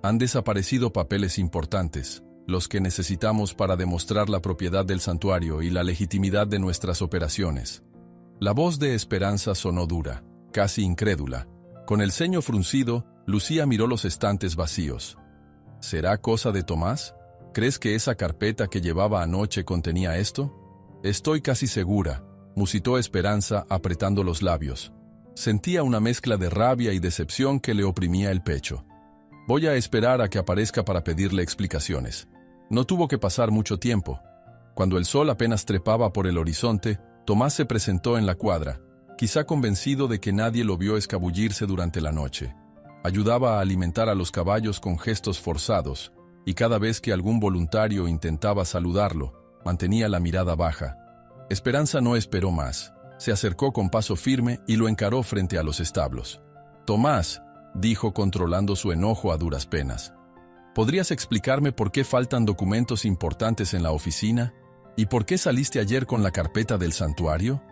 «Han desaparecido papeles importantes, los que necesitamos para demostrar la propiedad del santuario y la legitimidad de nuestras operaciones». La voz de Esperanza sonó dura, casi incrédula. Con el ceño fruncido, Lucía miró los estantes vacíos. ¿Será cosa de Tomás? ¿Crees que esa carpeta que llevaba anoche contenía esto? Estoy casi segura, musitó Esperanza apretando los labios. Sentía una mezcla de rabia y decepción que le oprimía el pecho. Voy a esperar a que aparezca para pedirle explicaciones. No tuvo que pasar mucho tiempo. Cuando el sol apenas trepaba por el horizonte, Tomás se presentó en la cuadra, quizá convencido de que nadie lo vio escabullirse durante la noche. Ayudaba a alimentar a los caballos con gestos forzados, y cada vez que algún voluntario intentaba saludarlo, mantenía la mirada baja. Esperanza no esperó más. Se acercó con paso firme y lo encaró frente a los establos. «Tomás», dijo controlando su enojo a duras penas, ¿podrías explicarme por qué faltan documentos importantes en la oficina? ¿Y por qué saliste ayer con la carpeta del santuario?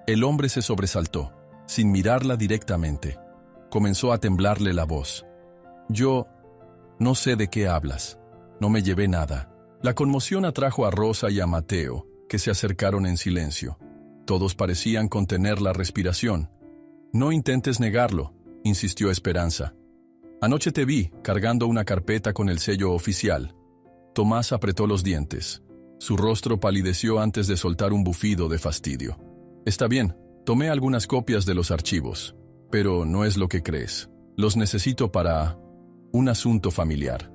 El hombre se sobresaltó, sin mirarla directamente. Comenzó a temblarle la voz. «Yo no sé de qué hablas. No me llevé nada». La conmoción atrajo a Rosa y a Mateo, que se acercaron en silencio. Todos parecían contener la respiración. «No intentes negarlo», insistió Esperanza. «Anoche te vi, cargando una carpeta con el sello oficial». Tomás apretó los dientes. Su rostro palideció antes de soltar un bufido de fastidio. «Está bien, tomé algunas copias de los archivos. Pero no es lo que crees. Los necesito para un asunto familiar».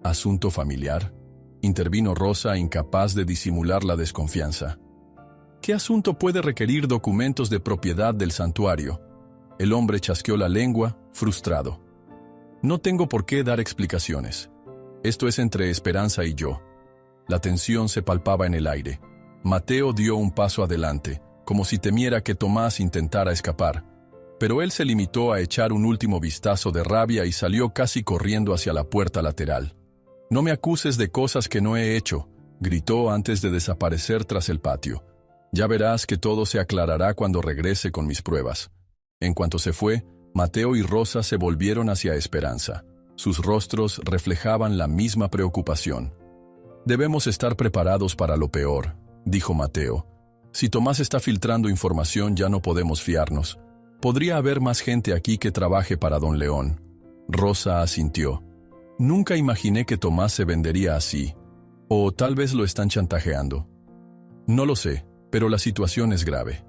«¿Asunto familiar?», intervino Rosa, incapaz de disimular la desconfianza. «¿Qué asunto puede requerir documentos de propiedad del santuario?». El hombre chasqueó la lengua, frustrado. «No tengo por qué dar explicaciones. Esto es entre Esperanza y yo». La tensión se palpaba en el aire. Mateo dio un paso adelante, como si temiera que Tomás intentara escapar. Pero él se limitó a echar un último vistazo de rabia y salió casi corriendo hacia la puerta lateral. «No me acuses de cosas que no he hecho», gritó antes de desaparecer tras el patio. «Ya verás que todo se aclarará cuando regrese con mis pruebas». En cuanto se fue, Mateo y Rosa se volvieron hacia Esperanza. Sus rostros reflejaban la misma preocupación. «Debemos estar preparados para lo peor», dijo Mateo. «Si Tomás está filtrando información, ya no podemos fiarnos. Podría haber más gente aquí que trabaje para Don León». Rosa asintió. «Nunca imaginé que Tomás se vendería así. O tal vez lo están chantajeando. No lo sé, pero la situación es grave».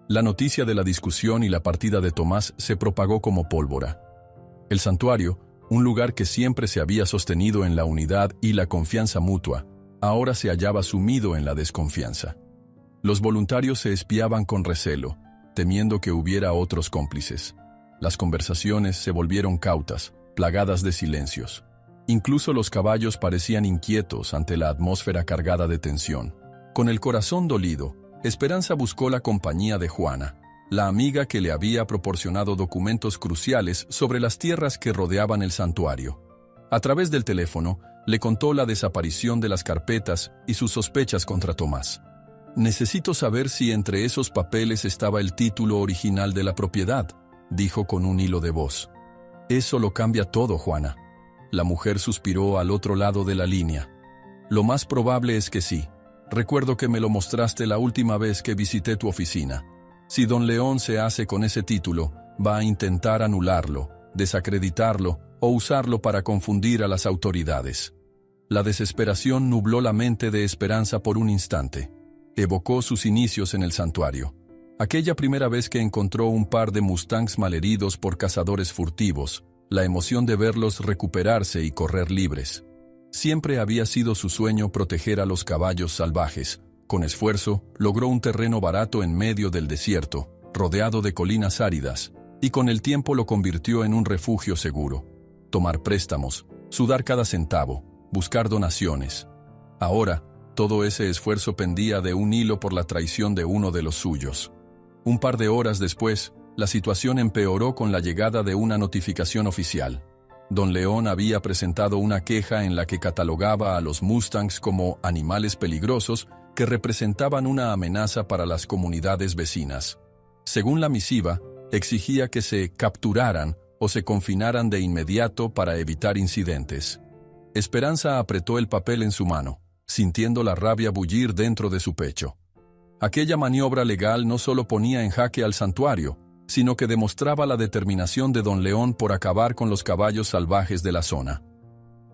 La noticia de la discusión y la partida de Tomás se propagó como pólvora. El santuario, un lugar que siempre se había sostenido en la unidad y la confianza mutua, ahora se hallaba sumido en la desconfianza. Los voluntarios se espiaban con recelo, temiendo que hubiera otros cómplices. Las conversaciones se volvieron cautas, plagadas de silencios. Incluso los caballos parecían inquietos ante la atmósfera cargada de tensión. Con el corazón dolido, Esperanza buscó la compañía de Juana, la amiga que le había proporcionado documentos cruciales sobre las tierras que rodeaban el santuario. A través del teléfono, le contó la desaparición de las carpetas y sus sospechas contra Tomás. «Necesito saber si entre esos papeles estaba el título original de la propiedad», dijo con un hilo de voz. «Eso lo cambia todo, Juana». La mujer suspiró al otro lado de la línea. «Lo más probable es que sí. Recuerdo que me lo mostraste la última vez que visité tu oficina. Si Don León se hace con ese título, va a intentar anularlo, desacreditarlo o usarlo para confundir a las autoridades». La desesperación nubló la mente de Esperanza por un instante. Evocó sus inicios en el santuario. Aquella primera vez que encontró un par de mustangs malheridos por cazadores furtivos, la emoción de verlos recuperarse y correr libres. Siempre había sido su sueño proteger a los caballos salvajes. Con esfuerzo, logró un terreno barato en medio del desierto, rodeado de colinas áridas, y con el tiempo lo convirtió en un refugio seguro. Tomar préstamos, sudar cada centavo, buscar donaciones. Ahora, todo ese esfuerzo pendía de un hilo por la traición de uno de los suyos. Un par de horas después, la situación empeoró con la llegada de una notificación oficial. Don León había presentado una queja en la que catalogaba a los Mustangs como animales peligrosos que representaban una amenaza para las comunidades vecinas. Según la misiva, exigía que se capturaran o se confinaran de inmediato para evitar incidentes. Esperanza apretó el papel en su mano, sintiendo la rabia bullir dentro de su pecho. Aquella maniobra legal no solo ponía en jaque al santuario, sino que demostraba la determinación de Don León por acabar con los caballos salvajes de la zona.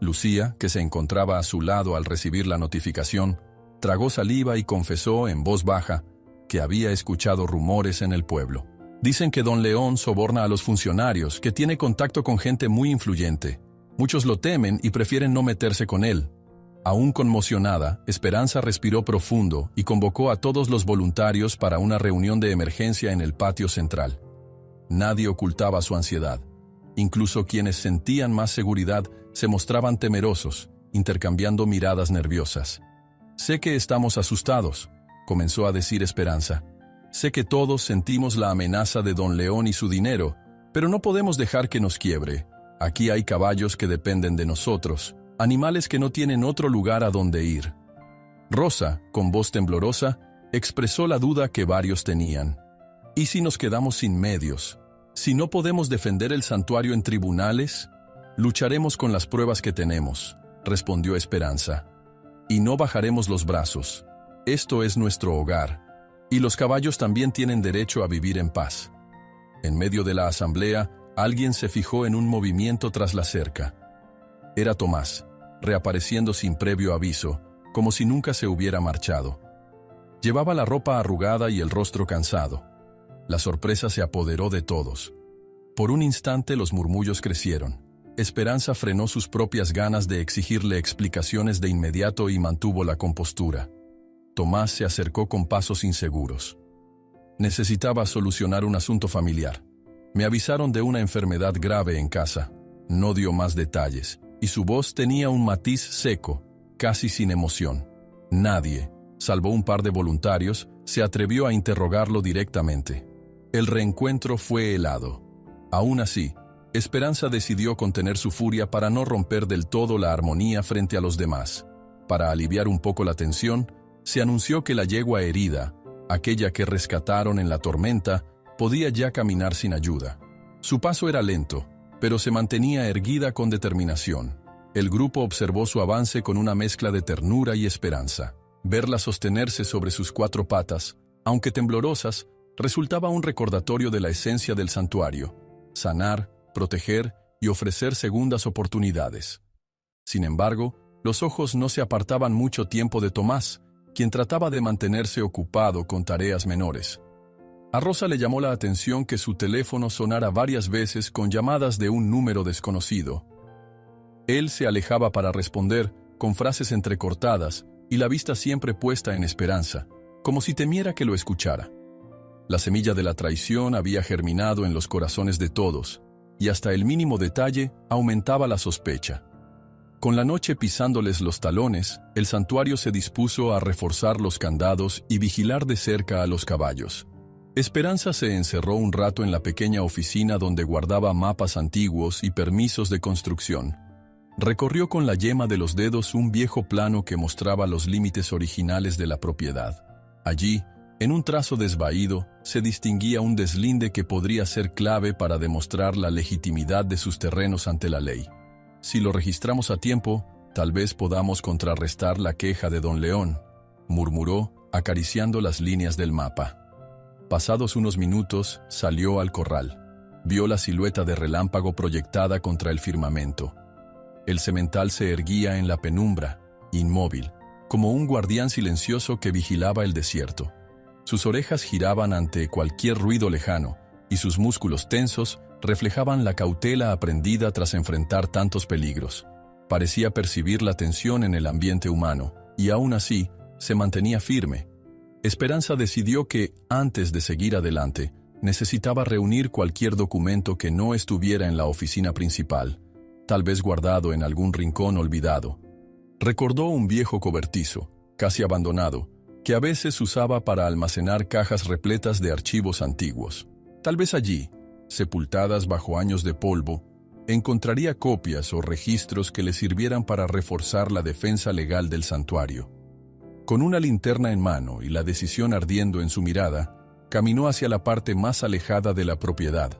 Lucía, que se encontraba a su lado al recibir la notificación, tragó saliva y confesó en voz baja que había escuchado rumores en el pueblo. Dicen que Don León soborna a los funcionarios, que tiene contacto con gente muy influyente. Muchos lo temen y prefieren no meterse con él. Aún conmocionada, Esperanza respiró profundo y convocó a todos los voluntarios para una reunión de emergencia en el patio central. Nadie ocultaba su ansiedad. Incluso quienes sentían más seguridad se mostraban temerosos, intercambiando miradas nerviosas. «Sé que estamos asustados», comenzó a decir Esperanza. «Sé que todos sentimos la amenaza de Don León y su dinero, pero no podemos dejar que nos quiebre. Aquí hay caballos que dependen de nosotros, animales que no tienen otro lugar a donde ir». Rosa, con voz temblorosa, expresó la duda que varios tenían. «¿Y si nos quedamos sin medios? Si no podemos defender el santuario en tribunales, lucharemos con las pruebas que tenemos», respondió Esperanza. «Y no bajaremos los brazos. Esto es nuestro hogar. Y los caballos también tienen derecho a vivir en paz». En medio de la asamblea, alguien se fijó en un movimiento tras la cerca. Era Tomás, reapareciendo sin previo aviso, como si nunca se hubiera marchado. Llevaba la ropa arrugada y el rostro cansado. La sorpresa se apoderó de todos. Por un instante los murmullos crecieron. Esperanza frenó sus propias ganas de exigirle explicaciones de inmediato y mantuvo la compostura. Tomás se acercó con pasos inseguros. «Necesitaba solucionar un asunto familiar. Me avisaron de una enfermedad grave en casa». No dio más detalles, y su voz tenía un matiz seco, casi sin emoción. Nadie, salvo un par de voluntarios, se atrevió a interrogarlo directamente. El reencuentro fue helado. Aún así, Esperanza decidió contener su furia para no romper del todo la armonía frente a los demás. Para aliviar un poco la tensión, se anunció que la yegua herida, aquella que rescataron en la tormenta, podía ya caminar sin ayuda. Su paso era lento, pero se mantenía erguida con determinación. El grupo observó su avance con una mezcla de ternura y esperanza. Verla sostenerse sobre sus 4 patas, aunque temblorosas, resultaba un recordatorio de la esencia del santuario: sanar, proteger y ofrecer segundas oportunidades. Sin embargo, los ojos no se apartaban mucho tiempo de Tomás, quien trataba de mantenerse ocupado con tareas menores. A Rosa le llamó la atención que su teléfono sonara varias veces con llamadas de un número desconocido. Él se alejaba para responder, con frases entrecortadas y la vista siempre puesta en Esperanza, como si temiera que lo escuchara. La semilla de la traición había germinado en los corazones de todos, y hasta el mínimo detalle aumentaba la sospecha. Con la noche pisándoles los talones, el santuario se dispuso a reforzar los candados y vigilar de cerca a los caballos. Esperanza se encerró un rato en la pequeña oficina donde guardaba mapas antiguos y permisos de construcción. Recorrió con la yema de los dedos un viejo plano que mostraba los límites originales de la propiedad. Allí, en un trazo desvaído, se distinguía un deslinde que podría ser clave para demostrar la legitimidad de sus terrenos ante la ley. Si lo registramos a tiempo, tal vez podamos contrarrestar la queja de Don León, murmuró, acariciando las líneas del mapa. Pasados unos minutos, salió al corral. Vio la silueta de Relámpago proyectada contra el firmamento. El semental se erguía en la penumbra, inmóvil, como un guardián silencioso que vigilaba el desierto. Sus orejas giraban ante cualquier ruido lejano, y sus músculos tensos reflejaban la cautela aprendida tras enfrentar tantos peligros. Parecía percibir la tensión en el ambiente humano, y aún así, se mantenía firme. Esperanza decidió que, antes de seguir adelante, necesitaba reunir cualquier documento que no estuviera en la oficina principal, tal vez guardado en algún rincón olvidado. Recordó un viejo cobertizo, casi abandonado, que a veces usaba para almacenar cajas repletas de archivos antiguos. Tal vez allí, sepultadas bajo años de polvo, encontraría copias o registros que le sirvieran para reforzar la defensa legal del santuario. Con una linterna en mano y la decisión ardiendo en su mirada, caminó hacia la parte más alejada de la propiedad,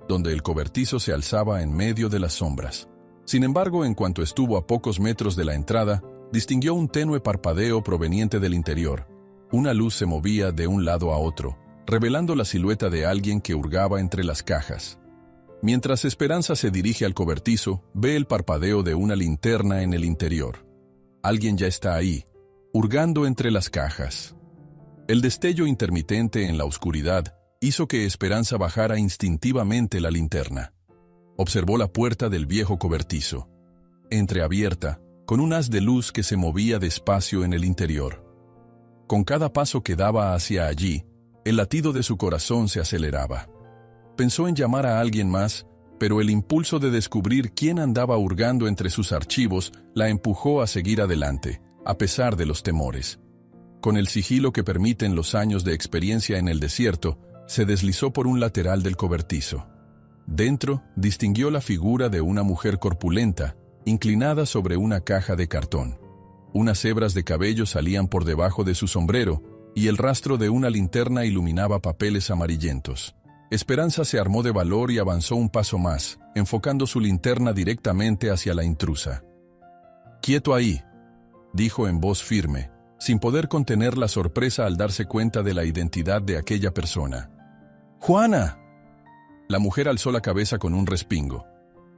donde el cobertizo se alzaba en medio de las sombras. Sin embargo, en cuanto estuvo a pocos metros de la entrada, distinguió un tenue parpadeo proveniente del interior. Una luz se movía de un lado a otro, revelando la silueta de alguien que hurgaba entre las cajas. Mientras Esperanza se dirige al cobertizo, ve el parpadeo de una linterna en el interior. Alguien ya está ahí, hurgando entre las cajas. El destello intermitente en la oscuridad hizo que Esperanza bajara instintivamente la linterna. Observó la puerta del viejo cobertizo, entreabierta, con un haz de luz que se movía despacio en el interior. Con cada paso que daba hacia allí, el latido de su corazón se aceleraba. Pensó en llamar a alguien más, pero el impulso de descubrir quién andaba hurgando entre sus archivos la empujó a seguir adelante, a pesar de los temores. Con el sigilo que permiten los años de experiencia en el desierto, se deslizó por un lateral del cobertizo. Dentro, distinguió la figura de una mujer corpulenta, inclinada sobre una caja de cartón. Unas hebras de cabello salían por debajo de su sombrero, y el rastro de una linterna iluminaba papeles amarillentos. Esperanza se armó de valor y avanzó un paso más, enfocando su linterna directamente hacia la intrusa. «Quieto ahí», dijo en voz firme, sin poder contener la sorpresa al darse cuenta de la identidad de aquella persona. «¡Juana!». La mujer alzó la cabeza con un respingo.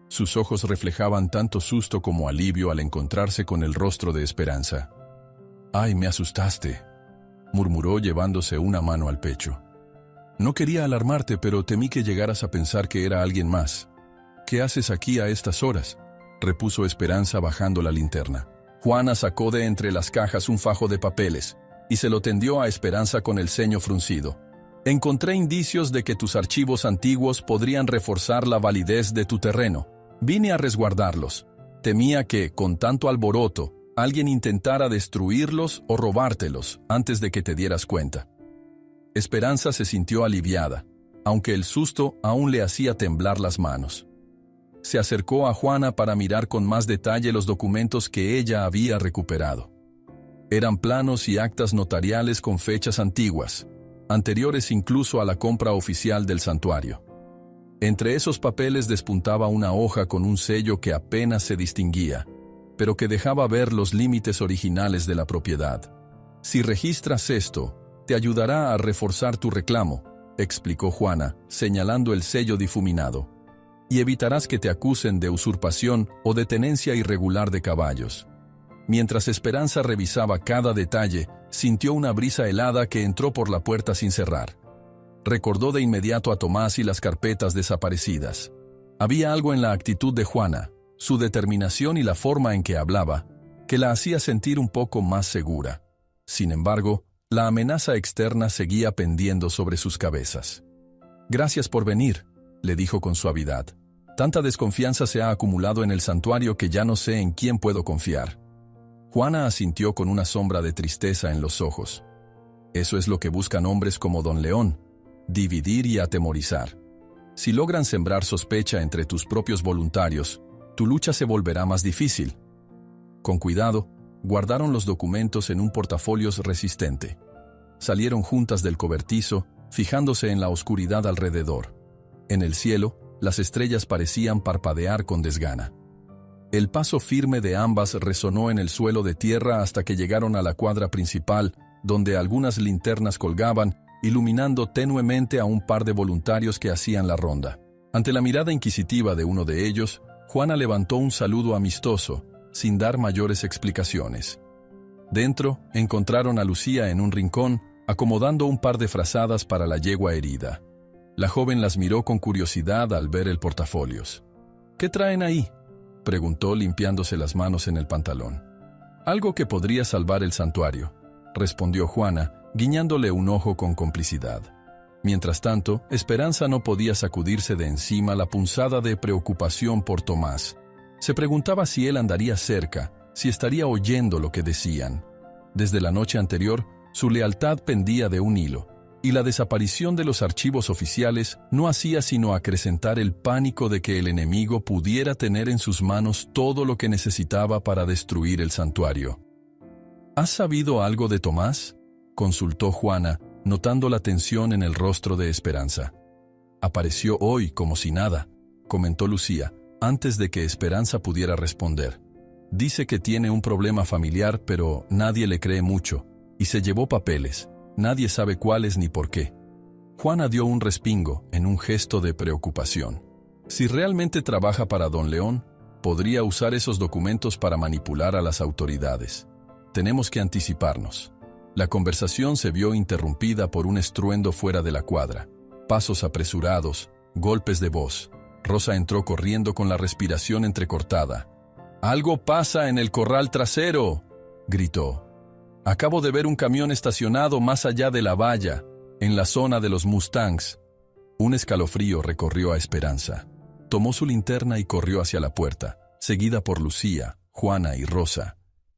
Sus ojos reflejaban tanto susto como alivio al encontrarse con el rostro de Esperanza. «¡Ay, me asustaste!», murmuró llevándose una mano al pecho. «No quería alarmarte, pero temí que llegaras a pensar que era alguien más». «¿Qué haces aquí a estas horas?», repuso Esperanza bajando la linterna. Juana sacó de entre las cajas un fajo de papeles y se lo tendió a Esperanza con el ceño fruncido. «Encontré indicios de que tus archivos antiguos podrían reforzar la validez de tu terreno. Vine a resguardarlos. Temía que, con tanto alboroto, alguien intentara destruirlos o robártelos antes de que te dieras cuenta». Esperanza se sintió aliviada, aunque el susto aún le hacía temblar las manos. Se acercó a Juana para mirar con más detalle los documentos que ella había recuperado. Eran planos y actas notariales con fechas antiguas, anteriores incluso a la compra oficial del santuario. Entre esos papeles despuntaba una hoja con un sello que apenas se distinguía, pero que dejaba ver los límites originales de la propiedad. «Si registras esto, te ayudará a reforzar tu reclamo», explicó Juana, señalando el sello difuminado. «Y evitarás que te acusen de usurpación o de tenencia irregular de caballos». Mientras Esperanza revisaba cada detalle, sintió una brisa helada que entró por la puerta sin cerrar. Recordó de inmediato a Tomás y las carpetas desaparecidas. Había algo en la actitud de Juana, su determinación y la forma en que hablaba, que la hacía sentir un poco más segura. Sin embargo, la amenaza externa seguía pendiendo sobre sus cabezas. «Gracias por venir», le dijo con suavidad. «Tanta desconfianza se ha acumulado en el santuario que ya no sé en quién puedo confiar». Juana asintió con una sombra de tristeza en los ojos. «Eso es lo que buscan hombres como Don León, dividir y atemorizar. Si logran sembrar sospecha entre tus propios voluntarios, tu lucha se volverá más difícil». Con cuidado, guardaron los documentos en un portafolios resistente. Salieron juntas del cobertizo, fijándose en la oscuridad alrededor. En el cielo, las estrellas parecían parpadear con desgana. El paso firme de ambas resonó en el suelo de tierra hasta que llegaron a la cuadra principal, donde algunas linternas colgaban, iluminando tenuemente a un par de voluntarios que hacían la ronda. Ante la mirada inquisitiva de uno de ellos, Juana levantó un saludo amistoso, sin dar mayores explicaciones. Dentro, encontraron a Lucía en un rincón, acomodando un par de frazadas para la yegua herida. La joven las miró con curiosidad al ver el portafolios. «¿Qué traen ahí?», preguntó limpiándose las manos en el pantalón. Algo que podría salvar el santuario, respondió Juana, guiñándole un ojo con complicidad. Mientras tanto, Esperanza no podía sacudirse de encima la punzada de preocupación por Tomás. Se preguntaba si él andaría cerca, si estaría oyendo lo que decían. Desde la noche anterior, su lealtad pendía de un hilo, y la desaparición de los archivos oficiales no hacía sino acrecentar el pánico de que el enemigo pudiera tener en sus manos todo lo que necesitaba para destruir el santuario. ¿Has sabido algo de Tomás?, consultó Juana, notando la tensión en el rostro de Esperanza. Apareció hoy como si nada, comentó Lucía, antes de que Esperanza pudiera responder. Dice que tiene un problema familiar, pero nadie le cree mucho, y se llevó papeles. Nadie sabe cuáles ni por qué. Juana dio un respingo en un gesto de preocupación. Si realmente trabaja para Don León, podría usar esos documentos para manipular a las autoridades. Tenemos que anticiparnos. La conversación se vio interrumpida por un estruendo fuera de la cuadra. Pasos apresurados, golpes de voz. Rosa entró corriendo con la respiración entrecortada. «¡Algo pasa en el corral trasero!», gritó. «Acabo de ver un camión estacionado más allá de la valla, en la zona de los Mustangs». Un escalofrío recorrió a Esperanza. Tomó su linterna y corrió hacia la puerta, seguida por Lucía, Juana y Rosa.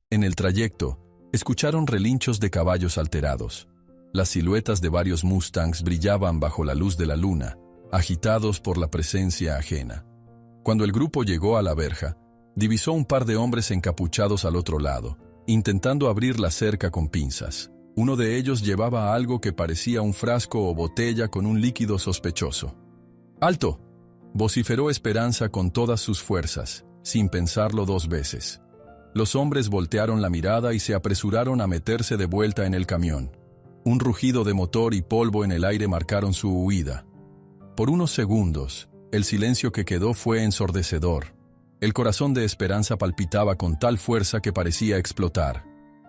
En el trayecto, escucharon relinchos de caballos alterados. Las siluetas de varios Mustangs brillaban bajo la luz de la luna, agitados por la presencia ajena. Cuando el grupo llegó a la verja, divisó un par de hombres encapuchados al otro lado, intentando abrir la cerca con pinzas. Uno de ellos llevaba algo que parecía un frasco o botella con un líquido sospechoso. «¡Alto!», vociferó Esperanza con todas sus fuerzas, sin pensarlo dos veces. Los hombres voltearon la mirada y se apresuraron a meterse de vuelta en el camión. Un rugido de motor y polvo en el aire marcaron su huida. Por unos segundos, el silencio que quedó fue ensordecedor. El corazón de Esperanza palpitaba con tal fuerza que parecía explotar.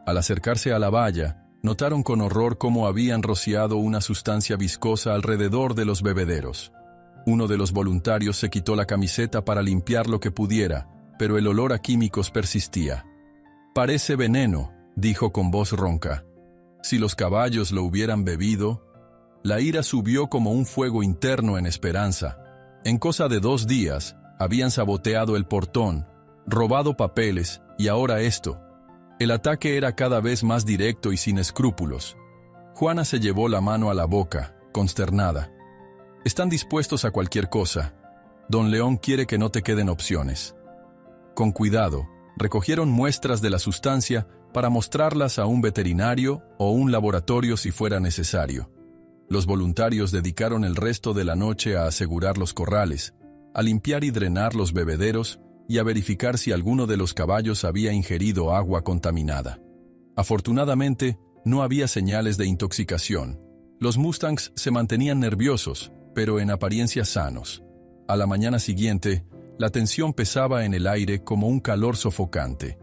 Al acercarse a la valla, notaron con horror cómo habían rociado una sustancia viscosa alrededor de los bebederos. Uno de los voluntarios se quitó la camiseta para limpiar lo que pudiera, pero el olor a químicos persistía. «Parece veneno», dijo con voz ronca. Si los caballos lo hubieran bebido. La ira subió como un fuego interno en Esperanza. En cosa de 2 días, habían saboteado el portón, robado papeles, y ahora esto. El ataque era cada vez más directo y sin escrúpulos. Juana se llevó la mano a la boca, consternada. «Están dispuestos a cualquier cosa. Don León quiere que no te queden opciones». Con cuidado, recogieron muestras de la sustancia para mostrarlas a un veterinario o un laboratorio si fuera necesario. Los voluntarios dedicaron el resto de la noche a asegurar los corrales, a limpiar y drenar los bebederos y a verificar si alguno de los caballos había ingerido agua contaminada. Afortunadamente, no había señales de intoxicación. Los Mustangs se mantenían nerviosos, pero en apariencia sanos. A la mañana siguiente, la tensión pesaba en el aire como un calor sofocante.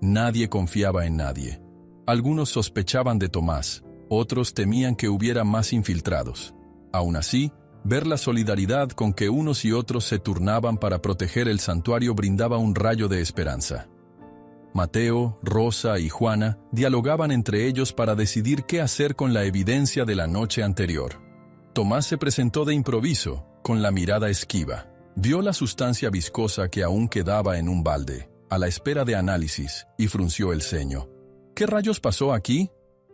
Nadie confiaba en nadie. Algunos sospechaban de Tomás, otros temían que hubiera más infiltrados. Aún así, ver la solidaridad con que unos y otros se turnaban para proteger el santuario brindaba un rayo de esperanza. Mateo, Rosa y Juana dialogaban entre ellos para decidir qué hacer con la evidencia de la noche anterior. Tomás se presentó de improviso, con la mirada esquiva. Vio la sustancia viscosa que aún quedaba en un balde, a la espera de análisis, y frunció el ceño. ¿Qué rayos pasó aquí?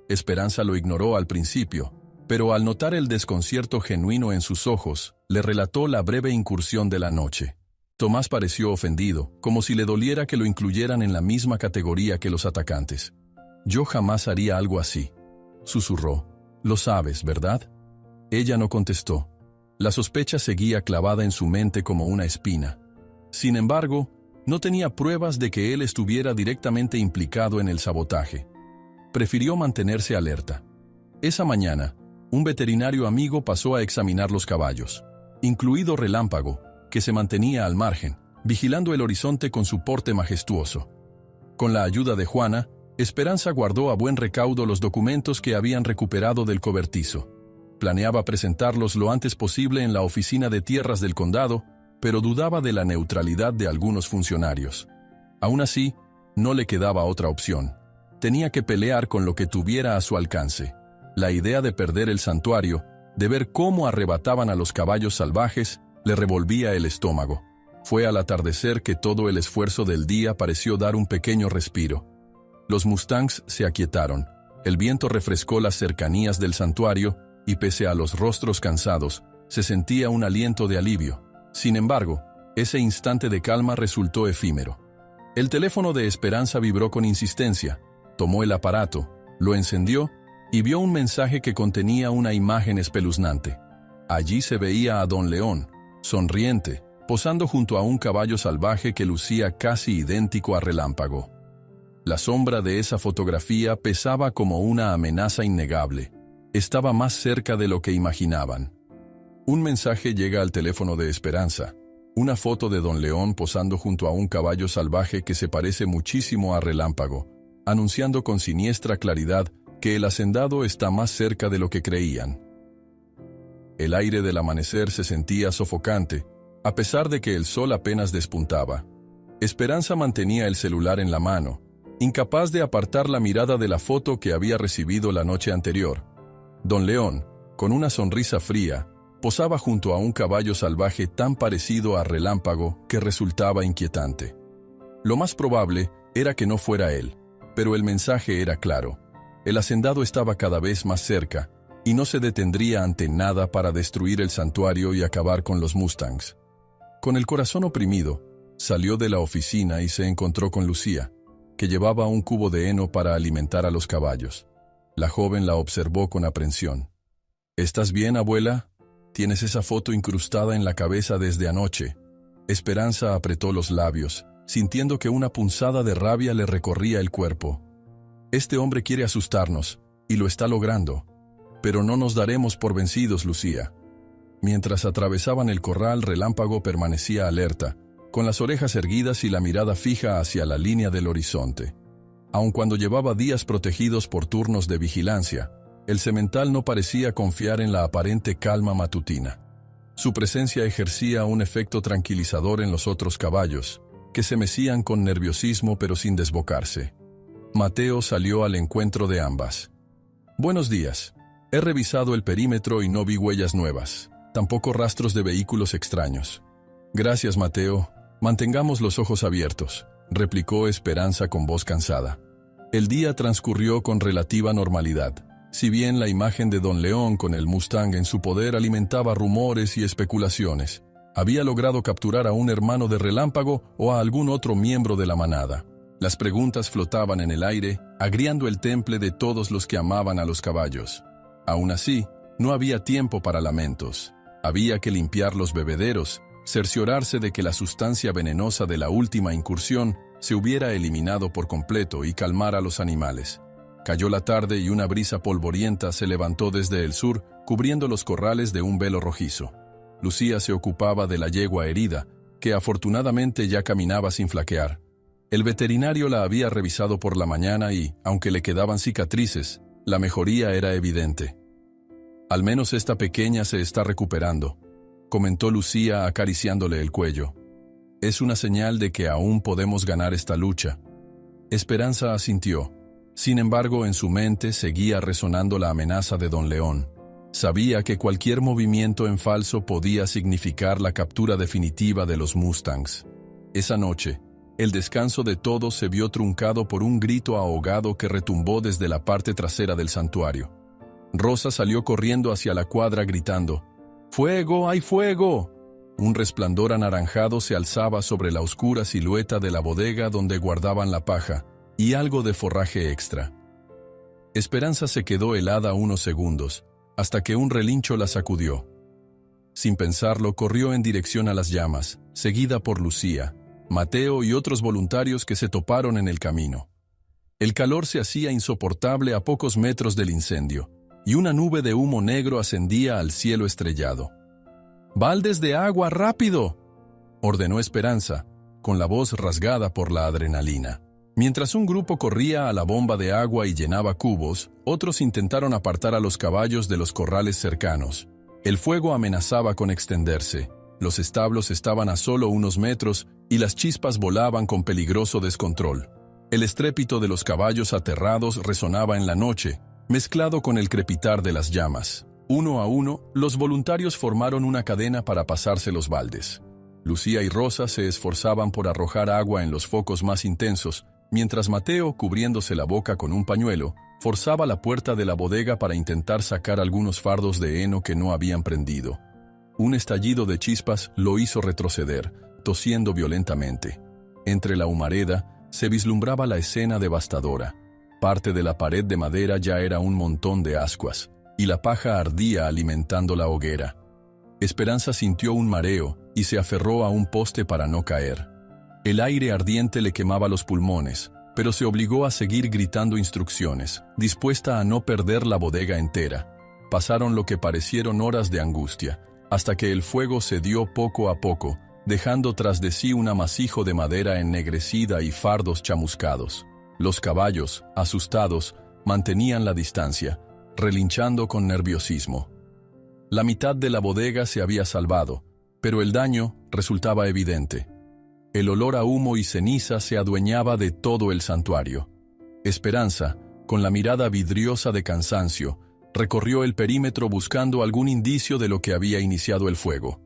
Esperanza lo ignoró al principio, pero al notar el desconcierto genuino en sus ojos, le relató la breve incursión de la noche. Tomás pareció ofendido, como si le doliera que lo incluyeran en la misma categoría que los atacantes. «Yo jamás haría algo así», susurró. «Lo sabes, ¿verdad?». Ella no contestó. La sospecha seguía clavada en su mente como una espina. Sin embargo, no tenía pruebas de que él estuviera directamente implicado en el sabotaje. Prefirió mantenerse alerta. Esa mañana, un veterinario amigo pasó a examinar los caballos, incluido Relámpago, que se mantenía al margen, vigilando el horizonte con su porte majestuoso. Con la ayuda de Juana, Esperanza guardó a buen recaudo los documentos que habían recuperado del cobertizo. Planeaba presentarlos lo antes posible en la oficina de tierras del condado, pero dudaba de la neutralidad de algunos funcionarios. Aún así, no le quedaba otra opción. Tenía que pelear con lo que tuviera a su alcance. La idea de perder el santuario, de ver cómo arrebataban a los caballos salvajes, le revolvía el estómago. Fue al atardecer que todo el esfuerzo del día pareció dar un pequeño respiro. Los mustangs se aquietaron, el viento refrescó las cercanías del santuario y pese a los rostros cansados, se sentía un aliento de alivio. Sin embargo, ese instante de calma resultó efímero. El teléfono de Esperanza vibró con insistencia. Tomó el aparato, lo encendió y vio un mensaje que contenía una imagen espeluznante. Allí se veía a Don León, sonriente, posando junto a un caballo salvaje que lucía casi idéntico a Relámpago. La sombra de esa fotografía pesaba como una amenaza innegable. Estaba más cerca de lo que imaginaban. Un mensaje llega al teléfono de Esperanza. Una foto de Don León posando junto a un caballo salvaje que se parece muchísimo a Relámpago, anunciando con siniestra claridad que el hacendado está más cerca de lo que creían. El aire del amanecer se sentía sofocante, a pesar de que el sol apenas despuntaba. Esperanza mantenía el celular en la mano, incapaz de apartar la mirada de la foto que había recibido la noche anterior. Don León, con una sonrisa fría, posaba junto a un caballo salvaje tan parecido a Relámpago que resultaba inquietante. Lo más probable era que no fuera él, pero el mensaje era claro. El hacendado estaba cada vez más cerca, y no se detendría ante nada para destruir el santuario y acabar con los mustangs. Con el corazón oprimido, salió de la oficina y se encontró con Lucía, que llevaba un cubo de heno para alimentar a los caballos. La joven la observó con aprensión. «¿Estás bien, abuela? Tienes esa foto incrustada en la cabeza desde anoche». Esperanza apretó los labios, sintiendo que una punzada de rabia le recorría el cuerpo. «Este hombre quiere asustarnos, y lo está logrando. Pero no nos daremos por vencidos, Lucía». Mientras atravesaban el corral, Relámpago permanecía alerta, con las orejas erguidas y la mirada fija hacia la línea del horizonte. Aun cuando llevaba días protegidos por turnos de vigilancia, el semental no parecía confiar en la aparente calma matutina. Su presencia ejercía un efecto tranquilizador en los otros caballos, que se mecían con nerviosismo pero sin desbocarse. Mateo salió al encuentro de ambas. «Buenos días. He revisado el perímetro y no vi huellas nuevas, tampoco rastros de vehículos extraños». «Gracias, Mateo. Mantengamos los ojos abiertos», replicó Esperanza con voz cansada. El día transcurrió con relativa normalidad. Si bien la imagen de Don León con el Mustang en su poder alimentaba rumores y especulaciones, había logrado capturar a un hermano de Relámpago o a algún otro miembro de la manada. Las preguntas flotaban en el aire, agriando el temple de todos los que amaban a los caballos. Aún así, no había tiempo para lamentos. Había que limpiar los bebederos, cerciorarse de que la sustancia venenosa de la última incursión se hubiera eliminado por completo y calmar a los animales. Cayó la tarde y una brisa polvorienta se levantó desde el sur, cubriendo los corrales de un velo rojizo. Lucía se ocupaba de la yegua herida, que afortunadamente ya caminaba sin flaquear. El veterinario la había revisado por la mañana y, aunque le quedaban cicatrices, la mejoría era evidente. «Al menos esta pequeña se está recuperando», comentó Lucía acariciándole el cuello. «Es una señal de que aún podemos ganar esta lucha». Esperanza asintió. Sin embargo, en su mente seguía resonando la amenaza de Don León. Sabía que cualquier movimiento en falso podía significar la captura definitiva de los mustangs. Esa noche, el descanso de todos se vio truncado por un grito ahogado que retumbó desde la parte trasera del santuario. Rosa salió corriendo hacia la cuadra gritando: «¡Fuego! ¡Hay fuego!». Un resplandor anaranjado se alzaba sobre la oscura silueta de la bodega donde guardaban la paja y algo de forraje extra. Esperanza se quedó helada unos segundos, hasta que un relincho la sacudió. Sin pensarlo, corrió en dirección a las llamas, seguida por Lucía, Mateo y otros voluntarios que se toparon en el camino. El calor se hacía insoportable a pocos metros del incendio, y una nube de humo negro ascendía al cielo estrellado. «¡Baldes de agua, rápido!», ordenó Esperanza, con la voz rasgada por la adrenalina. Mientras un grupo corría a la bomba de agua y llenaba cubos, otros intentaron apartar a los caballos de los corrales cercanos. El fuego amenazaba con extenderse, Los establos estaban a solo unos metros y las chispas volaban con peligroso descontrol. El estrépito de los caballos aterrados resonaba en la noche, mezclado con el crepitar de las llamas. Uno a uno, los voluntarios formaron una cadena para pasarse los baldes. Lucía y Rosa se esforzaban por arrojar agua en los focos más intensos, mientras Mateo, cubriéndose la boca con un pañuelo, forzaba la puerta de la bodega para intentar sacar algunos fardos de heno que no habían prendido. Un estallido de chispas lo hizo retroceder, tosiendo violentamente. Entre la humareda se vislumbraba la escena devastadora. Parte de la pared de madera ya era un montón de ascuas, y la paja ardía alimentando la hoguera. Esperanza sintió un mareo y se aferró a un poste para no caer. El aire ardiente le quemaba los pulmones, pero se obligó a seguir gritando instrucciones, dispuesta a no perder la bodega entera. Pasaron lo que parecieron horas de angustia, hasta que el fuego cedió poco a poco, dejando tras de sí un amasijo de madera ennegrecida y fardos chamuscados. Los caballos, asustados, mantenían la distancia, relinchando con nerviosismo. La mitad de la bodega se había salvado, pero el daño resultaba evidente. El olor a humo y ceniza se adueñaba de todo el santuario. Esperanza, con la mirada vidriosa de cansancio, recorrió el perímetro buscando algún indicio de lo que había iniciado el fuego.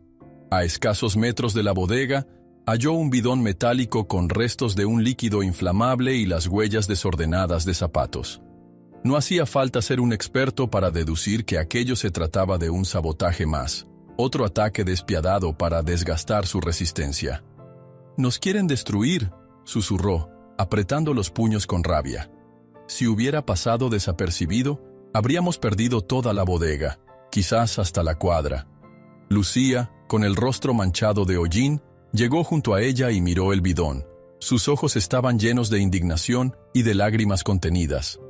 A escasos metros de la bodega, halló un bidón metálico con restos de un líquido inflamable y las huellas desordenadas de zapatos. No hacía falta ser un experto para deducir que aquello se trataba de un sabotaje más, otro ataque despiadado para desgastar su resistencia. «Nos quieren destruir», susurró, apretando los puños con rabia. Si hubiera pasado desapercibido, habríamos perdido toda la bodega, quizás hasta la cuadra. Lucía, con el rostro manchado de hollín, llegó junto a ella y miró el bidón. Sus ojos estaban llenos de indignación y de lágrimas contenidas.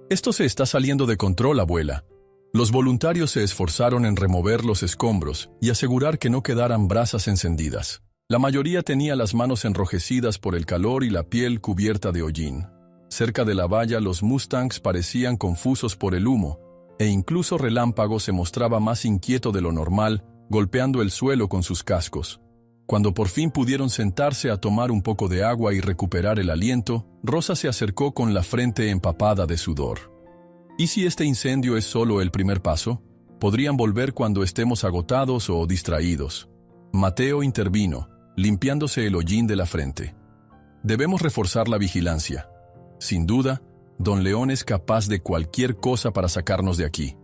«Esto se está saliendo de control, abuela». Los voluntarios se esforzaron en remover los escombros y asegurar que no quedaran brasas encendidas. La mayoría tenía las manos enrojecidas por el calor y la piel cubierta de hollín. Cerca de la valla los Mustangs parecían confusos por el humo, e incluso Relámpago se mostraba más inquieto de lo normal, golpeando el suelo con sus cascos. Cuando por fin pudieron sentarse a tomar un poco de agua y recuperar el aliento, Rosa se acercó con la frente empapada de sudor. ¿Y si este incendio es solo el primer paso? Podrían volver cuando estemos agotados o distraídos. Mateo intervino, limpiándose el hollín de la frente. Debemos reforzar la vigilancia. Sin duda, Don León es capaz de cualquier cosa para sacarnos de aquí.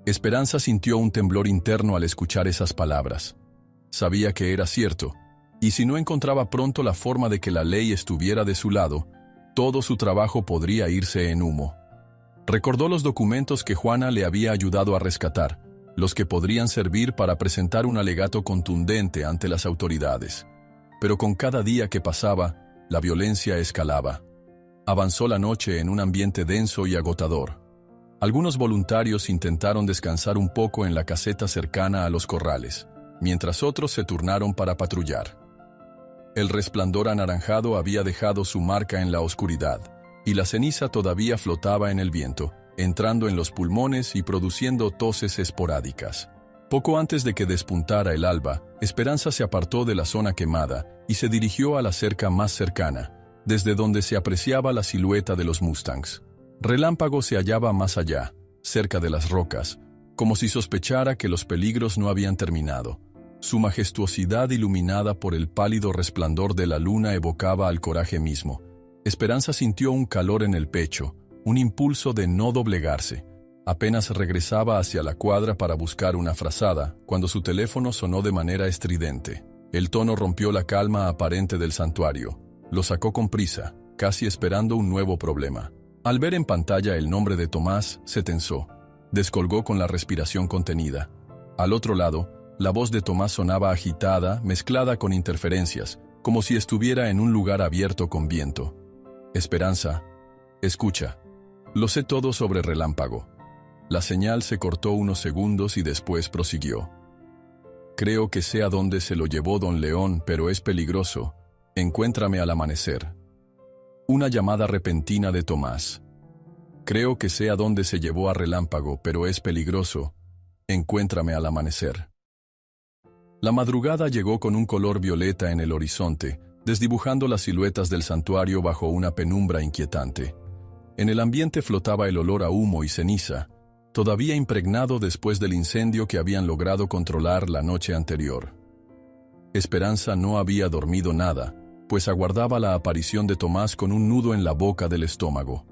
Esperanza sintió un temblor interno al escuchar esas palabras. Sabía que era cierto, y si no encontraba pronto la forma de que la ley estuviera de su lado, todo su trabajo podría irse en humo. Recordó los documentos que Juana le había ayudado a rescatar, los que podrían servir para presentar un alegato contundente ante las autoridades. Pero con cada día que pasaba, la violencia escalaba. Avanzó la noche en un ambiente denso y agotador. Algunos voluntarios intentaron descansar un poco en la caseta cercana a los corrales, mientras otros se turnaron para patrullar. El resplandor anaranjado había dejado su marca en la oscuridad, y la ceniza todavía flotaba en el viento, entrando en los pulmones y produciendo toses esporádicas. Poco antes de que despuntara el alba, Esperanza se apartó de la zona quemada y se dirigió a la cerca más cercana, desde donde se apreciaba la silueta de los Mustangs. Relámpago se hallaba más allá, cerca de las rocas, como si sospechara que los peligros no habían terminado. Su majestuosidad iluminada por el pálido resplandor de la luna evocaba al coraje mismo. Esperanza sintió un calor en el pecho, un impulso de no doblegarse. Apenas regresaba hacia la cuadra para buscar una frazada, cuando su teléfono sonó de manera estridente. El tono rompió la calma aparente del santuario. Lo sacó con prisa, casi esperando un nuevo problema. Al ver en pantalla el nombre de Tomás, se tensó. Descolgó con la respiración contenida. Al otro lado, la voz de Tomás sonaba agitada, mezclada con interferencias, como si estuviera en un lugar abierto con viento. Esperanza, escucha. Lo sé todo sobre Relámpago. La señal se cortó unos segundos y después prosiguió. Creo que sé a dónde se lo llevó Don León, pero es peligroso. Encuéntrame al amanecer. Una llamada repentina de Tomás. Creo que sé a dónde se llevó a Relámpago, pero es peligroso. Encuéntrame al amanecer. La madrugada llegó con un color violeta en el horizonte, desdibujando las siluetas del santuario bajo una penumbra inquietante. En el ambiente flotaba el olor a humo y ceniza, todavía impregnado después del incendio que habían logrado controlar la noche anterior. Esperanza no había dormido nada, pues aguardaba la aparición de Tomás con un nudo en la boca del estómago.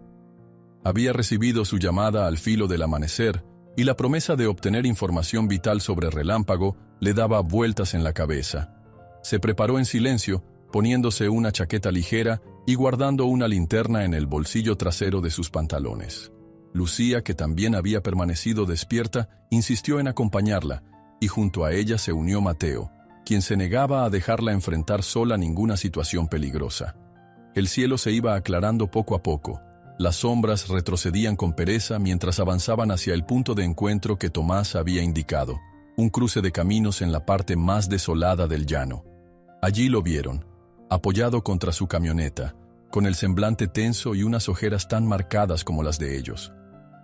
Había recibido su llamada al filo del amanecer, y la promesa de obtener información vital sobre Relámpago le daba vueltas en la cabeza. Se preparó en silencio, poniéndose una chaqueta ligera y guardando una linterna en el bolsillo trasero de sus pantalones. Lucía, que también había permanecido despierta, insistió en acompañarla, y junto a ella se unió Mateo, quien se negaba a dejarla enfrentar sola ninguna situación peligrosa. El cielo se iba aclarando poco a poco. Las sombras retrocedían con pereza mientras avanzaban hacia el punto de encuentro que Tomás había indicado, un cruce de caminos en la parte más desolada del llano. Allí lo vieron, apoyado contra su camioneta, con el semblante tenso y unas ojeras tan marcadas como las de ellos.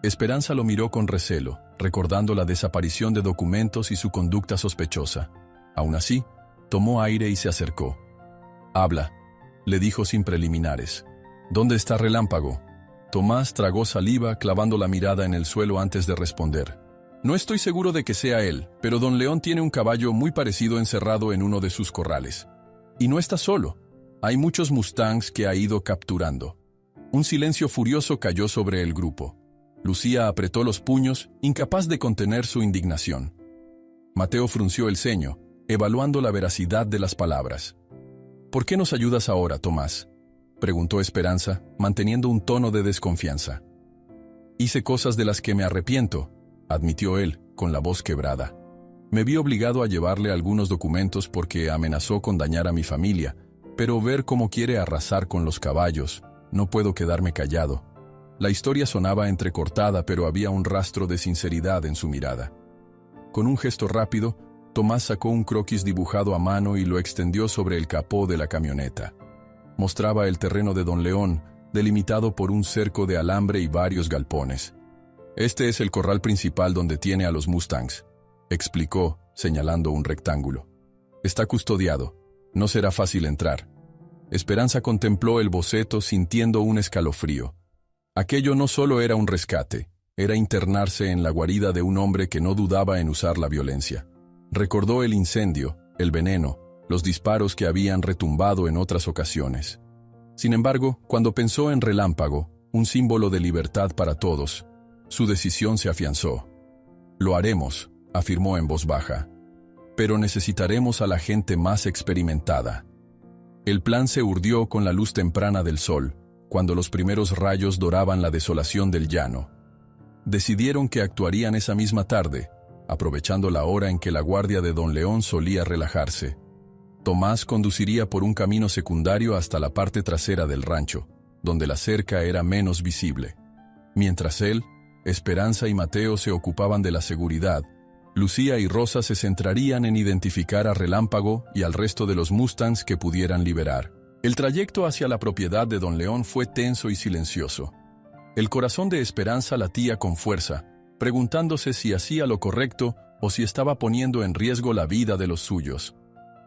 Esperanza lo miró con recelo, recordando la desaparición de documentos y su conducta sospechosa. Aún así, tomó aire y se acercó. «Habla», le dijo sin preliminares. «¿Dónde está Relámpago?» Tomás tragó saliva, clavando la mirada en el suelo antes de responder. «No estoy seguro de que sea él, pero Don León tiene un caballo muy parecido encerrado en uno de sus corrales. Y no está solo. Hay muchos mustangs que ha ido capturando». Un silencio furioso cayó sobre el grupo. Lucía apretó los puños, incapaz de contener su indignación. Mateo frunció el ceño, evaluando la veracidad de las palabras. «¿Por qué nos ayudas ahora, Tomás?», preguntó Esperanza, manteniendo un tono de desconfianza. «Hice cosas de las que me arrepiento», admitió él, con la voz quebrada. «Me vi obligado a llevarle algunos documentos porque amenazó con dañar a mi familia, pero ver cómo quiere arrasar con los caballos, no puedo quedarme callado». La historia sonaba entrecortada, pero había un rastro de sinceridad en su mirada. Con un gesto rápido, Tomás sacó un croquis dibujado a mano y lo extendió sobre el capó de la camioneta. Mostraba el terreno de Don León, delimitado por un cerco de alambre y varios galpones. «Este es el corral principal donde tiene a los mustangs», explicó, señalando un rectángulo. «Está custodiado. No será fácil entrar». Esperanza contempló el boceto sintiendo un escalofrío. Aquello no solo era un rescate, era internarse en la guarida de un hombre que no dudaba en usar la violencia. Recordó el incendio, el veneno, los disparos que habían retumbado en otras ocasiones. Sin embargo, cuando pensó en Relámpago, un símbolo de libertad para todos, su decisión se afianzó. «Lo haremos», afirmó en voz baja. «Pero necesitaremos a la gente más experimentada». El plan se urdió con la luz temprana del sol, cuando los primeros rayos doraban la desolación del llano. Decidieron que actuarían esa misma tarde, aprovechando la hora en que la guardia de Don León solía relajarse. Tomás conduciría por un camino secundario hasta la parte trasera del rancho, donde la cerca era menos visible. Mientras él, Esperanza y Mateo se ocupaban de la seguridad, Lucía y Rosa se centrarían en identificar a Relámpago y al resto de los mustangs que pudieran liberar. El trayecto hacia la propiedad de Don León fue tenso y silencioso. El corazón de Esperanza latía con fuerza, preguntándose si hacía lo correcto o si estaba poniendo en riesgo la vida de los suyos.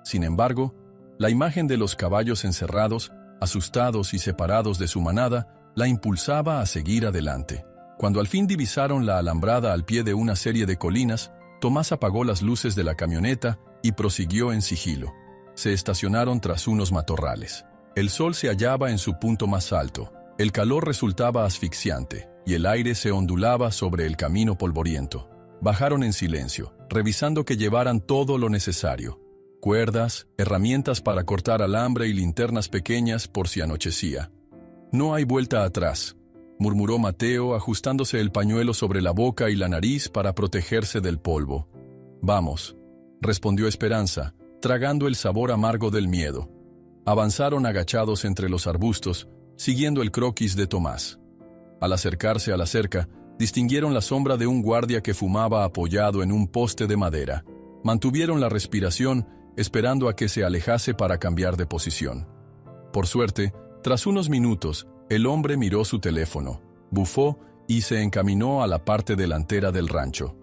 Sin embargo, la imagen de los caballos encerrados, asustados y separados de su manada, la impulsaba a seguir adelante. Cuando al fin divisaron la alambrada al pie de una serie de colinas, Tomás apagó las luces de la camioneta y prosiguió en sigilo. Se estacionaron tras unos matorrales. El sol se hallaba en su punto más alto. El calor resultaba asfixiante y el aire se ondulaba sobre el camino polvoriento. Bajaron en silencio, revisando que llevaran todo lo necesario: cuerdas, herramientas para cortar alambre y linternas pequeñas por si anochecía. «No hay vuelta atrás», murmuró Mateo, ajustándose el pañuelo sobre la boca y la nariz para protegerse del polvo. «Vamos», respondió Esperanza, tragando el sabor amargo del miedo. Avanzaron agachados entre los arbustos, siguiendo el croquis de Tomás. Al acercarse a la cerca, distinguieron la sombra de un guardia que fumaba apoyado en un poste de madera. Mantuvieron la respiración, esperando a que se alejase para cambiar de posición. Por suerte, tras unos minutos, el hombre miró su teléfono, bufó y se encaminó a la parte delantera del rancho.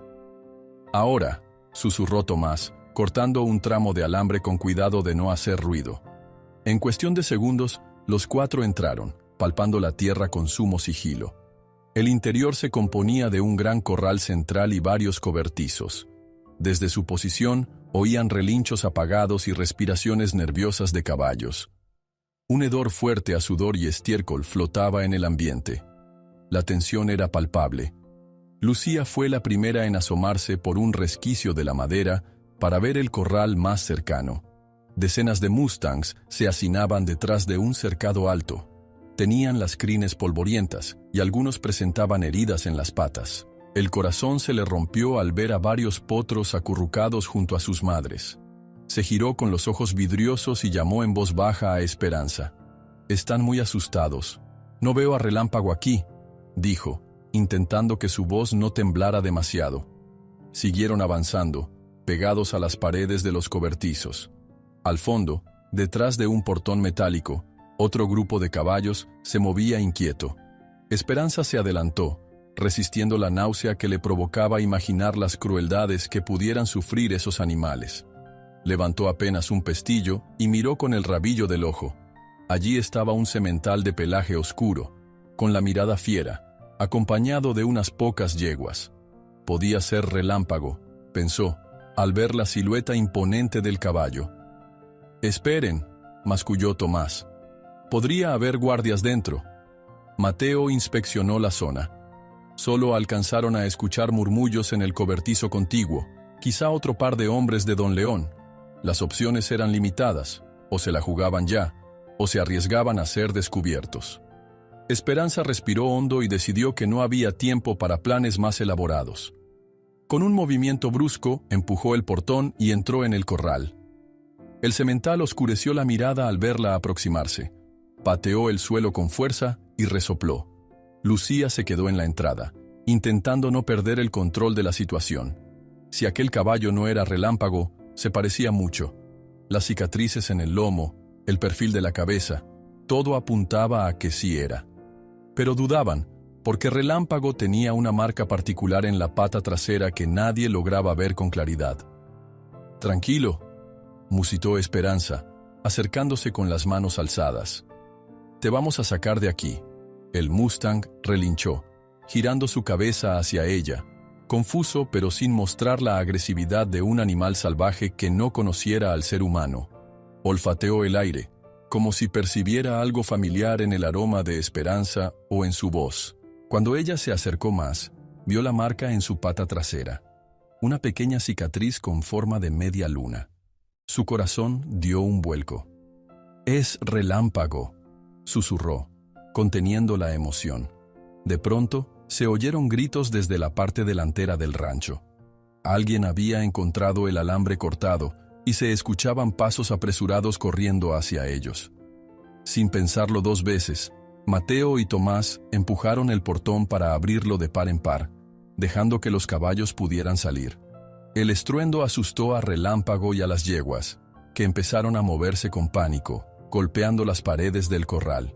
«Ahora», susurró Tomás, cortando un tramo de alambre con cuidado de no hacer ruido. En cuestión de segundos, los 4 entraron, palpando la tierra con sumo sigilo. El interior se componía de un gran corral central y varios cobertizos. Desde su posición, oían relinchos apagados y respiraciones nerviosas de caballos. Un hedor fuerte a sudor y estiércol flotaba en el ambiente. La tensión era palpable. Lucía fue la primera en asomarse por un resquicio de la madera para ver el corral más cercano. Decenas de mustangs se hacinaban detrás de un cercado alto. Tenían las crines polvorientas y algunos presentaban heridas en las patas. El corazón se le rompió al ver a varios potros acurrucados junto a sus madres. Se giró con los ojos vidriosos y llamó en voz baja a Esperanza. «Están muy asustados. No veo a Relámpago aquí», dijo, intentando que su voz no temblara demasiado. Siguieron avanzando, pegados a las paredes de los cobertizos. Al fondo, detrás de un portón metálico, otro grupo de caballos se movía inquieto. Esperanza se adelantó, resistiendo la náusea que le provocaba imaginar las crueldades que pudieran sufrir esos animales. Levantó apenas un pestillo y miró con el rabillo del ojo. Allí estaba un semental de pelaje oscuro, con la mirada fiera, acompañado de unas pocas yeguas. Podía ser Relámpago, pensó, al ver la silueta imponente del caballo. «Esperen», masculló Tomás. «Podría haber guardias dentro». Mateo inspeccionó la zona. Solo alcanzaron a escuchar murmullos en el cobertizo contiguo, quizá otro par de hombres de Don León. Las opciones eran limitadas, o se la jugaban ya, o se arriesgaban a ser descubiertos. Esperanza respiró hondo y decidió que no había tiempo para planes más elaborados. Con un movimiento brusco, empujó el portón y entró en el corral. El semental oscureció la mirada al verla aproximarse. Pateó el suelo con fuerza y resopló. Lucía se quedó en la entrada, intentando no perder el control de la situación. Si aquel caballo no era Relámpago, se parecía mucho. Las cicatrices en el lomo, el perfil de la cabeza, todo apuntaba a que sí era. Pero dudaban, porque Relámpago tenía una marca particular en la pata trasera que nadie lograba ver con claridad. «Tranquilo», musitó Esperanza, acercándose con las manos alzadas. «Te vamos a sacar de aquí». El mustang relinchó, girando su cabeza hacia ella, confuso pero sin mostrar la agresividad de un animal salvaje que no conociera al ser humano. Olfateó el aire, como si percibiera algo familiar en el aroma de Esperanza o en su voz. Cuando ella se acercó más, vio la marca en su pata trasera, una pequeña cicatriz con forma de media luna. Su corazón dio un vuelco. «Es Relámpago», susurró, conteniendo la emoción. De pronto, se oyeron gritos desde la parte delantera del rancho. Alguien había encontrado el alambre cortado y se escuchaban pasos apresurados corriendo hacia ellos. Sin pensarlo 2 veces, Mateo y Tomás empujaron el portón para abrirlo de par en par, dejando que los caballos pudieran salir. El estruendo asustó a Relámpago y a las yeguas, que empezaron a moverse con pánico, golpeando las paredes del corral.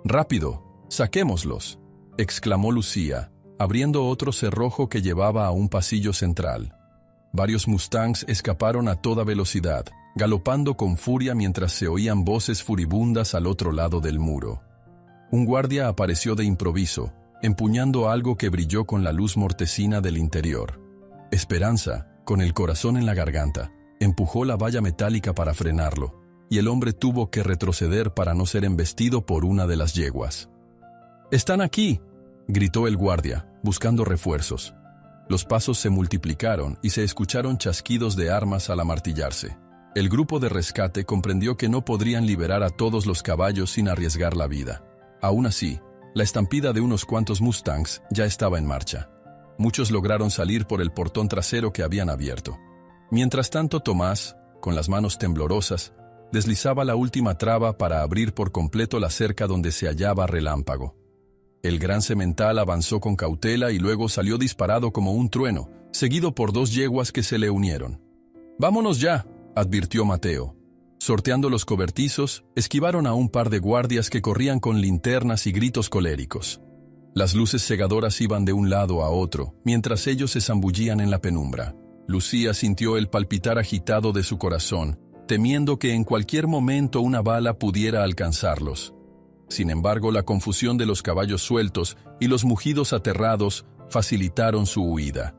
«¡Rápido! ¡Saquémoslos!», exclamó Lucía, abriendo otro cerrojo que llevaba a un pasillo central. Varios mustangs escaparon a toda velocidad, galopando con furia mientras se oían voces furibundas al otro lado del muro. Un guardia apareció de improviso, empuñando algo que brilló con la luz mortecina del interior. Esperanza, con el corazón en la garganta, empujó la valla metálica para frenarlo, y el hombre tuvo que retroceder para no ser embestido por una de las yeguas. «¡Están aquí!», gritó el guardia, buscando refuerzos. Los pasos se multiplicaron y se escucharon chasquidos de armas al amartillarse. El grupo de rescate comprendió que no podrían liberar a todos los caballos sin arriesgar la vida. Aún así, la estampida de unos cuantos mustangs ya estaba en marcha. Muchos lograron salir por el portón trasero que habían abierto. Mientras tanto, Tomás, con las manos temblorosas, deslizaba la última traba para abrir por completo la cerca donde se hallaba Relámpago. El gran semental avanzó con cautela y luego salió disparado como un trueno, seguido por 2 yeguas que se le unieron. «¡Vámonos ya!», advirtió Mateo. Sorteando los cobertizos, esquivaron a un par de guardias que corrían con linternas y gritos coléricos. Las luces cegadoras iban de un lado a otro, mientras ellos se zambullían en la penumbra. Lucía sintió el palpitar agitado de su corazón, temiendo que en cualquier momento una bala pudiera alcanzarlos. Sin embargo, la confusión de los caballos sueltos y los mugidos aterrados facilitaron su huida.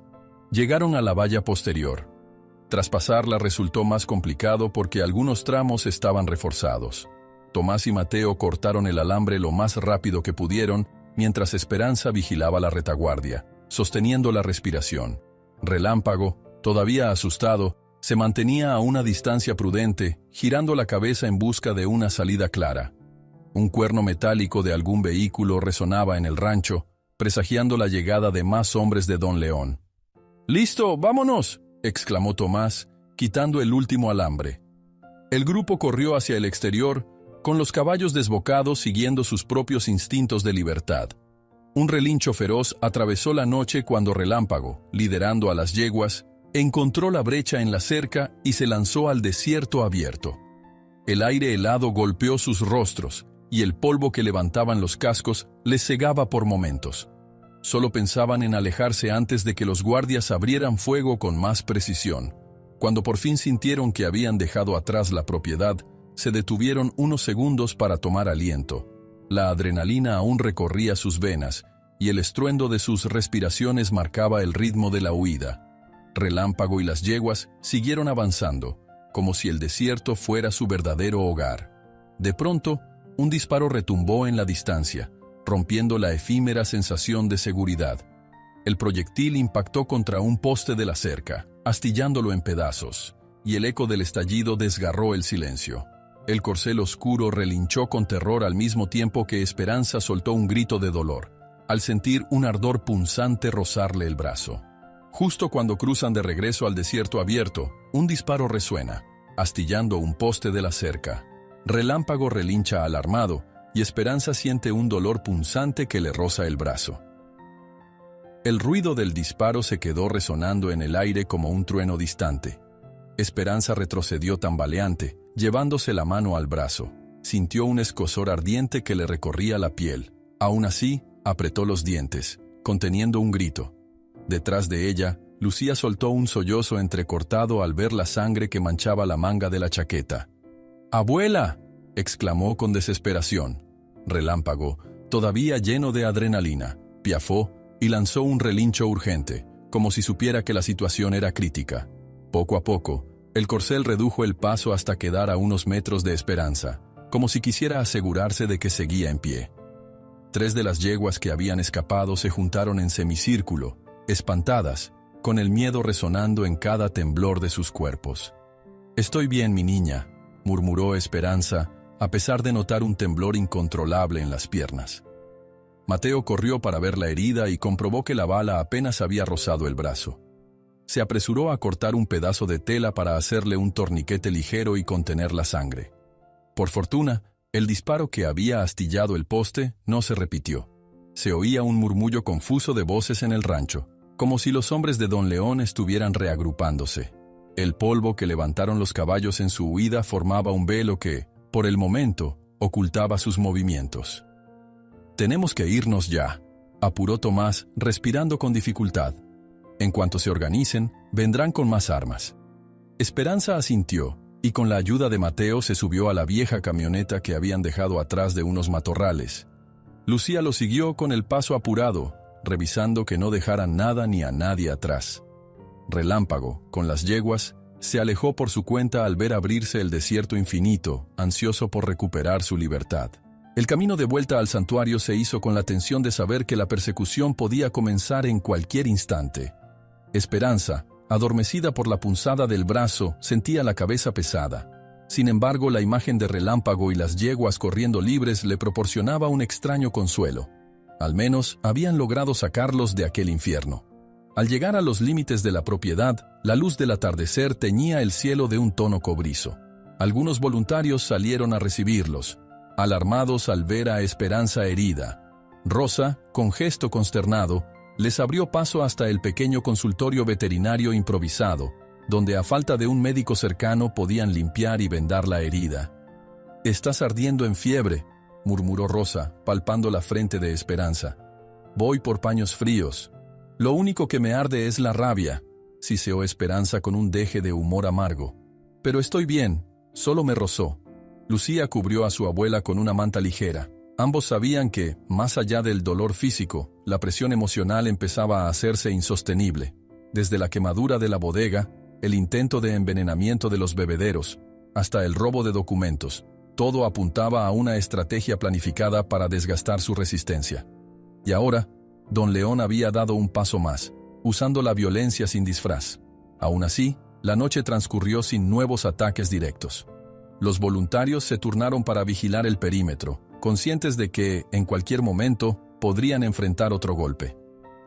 Llegaron a la valla posterior. Traspasarla resultó más complicado porque algunos tramos estaban reforzados. Tomás y Mateo cortaron el alambre lo más rápido que pudieron, mientras Esperanza vigilaba la retaguardia, sosteniendo la respiración. Relámpago, todavía asustado, se mantenía a una distancia prudente, girando la cabeza en busca de una salida clara. Un cuerno metálico de algún vehículo resonaba en el rancho, presagiando la llegada de más hombres de Don León. «¡Listo, vámonos!», exclamó Tomás, quitando el último alambre. El grupo corrió hacia el exterior, con los caballos desbocados siguiendo sus propios instintos de libertad. Un relincho feroz atravesó la noche cuando Relámpago, liderando a las yeguas, encontró la brecha en la cerca y se lanzó al desierto abierto. El aire helado golpeó sus rostros, y el polvo que levantaban los cascos les cegaba por momentos. Solo pensaban en alejarse antes de que los guardias abrieran fuego con más precisión. Cuando por fin sintieron que habían dejado atrás la propiedad, se detuvieron unos segundos para tomar aliento. La adrenalina aún recorría sus venas, y el estruendo de sus respiraciones marcaba el ritmo de la huida. Relámpago y las yeguas siguieron avanzando, como si el desierto fuera su verdadero hogar. De pronto, un disparo retumbó en la distancia, rompiendo la efímera sensación de seguridad. El proyectil impactó contra un poste de la cerca, astillándolo en pedazos, y el eco del estallido desgarró el silencio. El corcel oscuro relinchó con terror al mismo tiempo que Esperanza soltó un grito de dolor, al sentir un ardor punzante rozarle el brazo. Justo cuando cruzan de regreso al desierto abierto, un disparo resuena, astillando un poste de la cerca. Relámpago relincha alarmado, y Esperanza siente un dolor punzante que le roza el brazo. El ruido del disparo se quedó resonando en el aire como un trueno distante. Esperanza retrocedió tambaleante, llevándose la mano al brazo. Sintió un escozor ardiente que le recorría la piel. Aún así, apretó los dientes, conteniendo un grito. Detrás de ella, Lucía soltó un sollozo entrecortado al ver la sangre que manchaba la manga de la chaqueta. «¡Abuela!», exclamó con desesperación. Relámpago, todavía lleno de adrenalina, piafó y lanzó un relincho urgente, como si supiera que la situación era crítica. Poco a poco, el corcel redujo el paso hasta quedar a unos metros de Esperanza, como si quisiera asegurarse de que seguía en pie. 3 de las yeguas que habían escapado se juntaron en semicírculo, espantadas, con el miedo resonando en cada temblor de sus cuerpos. «Estoy bien, mi niña», murmuró Esperanza, a pesar de notar un temblor incontrolable en las piernas. Mateo corrió para ver la herida y comprobó que la bala apenas había rozado el brazo. Se apresuró a cortar un pedazo de tela para hacerle un torniquete ligero y contener la sangre. Por fortuna, el disparo que había astillado el poste no se repitió. Se oía un murmullo confuso de voces en el rancho, como si los hombres de Don León estuvieran reagrupándose. El polvo que levantaron los caballos en su huida formaba un velo que, por el momento, ocultaba sus movimientos. «Tenemos que irnos ya», apuró Tomás, respirando con dificultad. «En cuanto se organicen, vendrán con más armas». Esperanza asintió, y con la ayuda de Mateo se subió a la vieja camioneta que habían dejado atrás de unos matorrales. Lucía lo siguió con el paso apurado, revisando que no dejaran nada ni a nadie atrás. Relámpago, con las yeguas, se alejó por su cuenta al ver abrirse el desierto infinito, ansioso por recuperar su libertad. El camino de vuelta al santuario se hizo con la tensión de saber que la persecución podía comenzar en cualquier instante. Esperanza, adormecida por la punzada del brazo, sentía la cabeza pesada. Sin embargo, la imagen de Relámpago y las yeguas corriendo libres le proporcionaba un extraño consuelo. Al menos habían logrado sacarlos de aquel infierno. Al llegar a los límites de la propiedad, la luz del atardecer teñía el cielo de un tono cobrizo. Algunos voluntarios salieron a recibirlos, alarmados al ver a Esperanza herida. Rosa, con gesto consternado, les abrió paso hasta el pequeño consultorio veterinario improvisado, donde a falta de un médico cercano podían limpiar y vendar la herida. «Estás ardiendo en fiebre», murmuró Rosa, palpando la frente de Esperanza. «Voy por paños fríos. Lo único que me arde es la rabia», siseó Esperanza con un deje de humor amargo. Pero estoy bien, solo me rozó. Lucía cubrió a su abuela con una manta ligera. Ambos sabían que, más allá del dolor físico, la presión emocional empezaba a hacerse insostenible. Desde la quemadura de la bodega, el intento de envenenamiento de los bebederos, hasta el robo de documentos, todo apuntaba a una estrategia planificada para desgastar su resistencia. Y ahora, Don León había dado un paso más, usando la violencia sin disfraz. Aún así, la noche transcurrió sin nuevos ataques directos. Los voluntarios se turnaron para vigilar el perímetro, conscientes de que, en cualquier momento, podrían enfrentar otro golpe.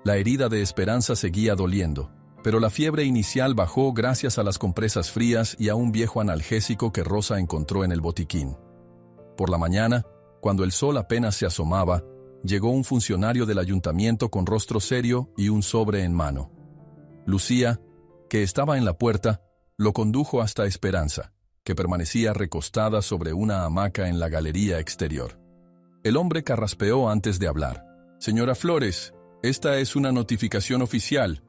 La herida de Esperanza seguía doliendo, pero la fiebre inicial bajó gracias a las compresas frías y a un viejo analgésico que Rosa encontró en el botiquín. Por la mañana, cuando el sol apenas se asomaba, llegó un funcionario del ayuntamiento con rostro serio y un sobre en mano. Lucía, que estaba en la puerta, lo condujo hasta Esperanza, que permanecía recostada sobre una hamaca en la galería exterior. El hombre carraspeó antes de hablar. «Señora Flores, esta es una notificación oficial.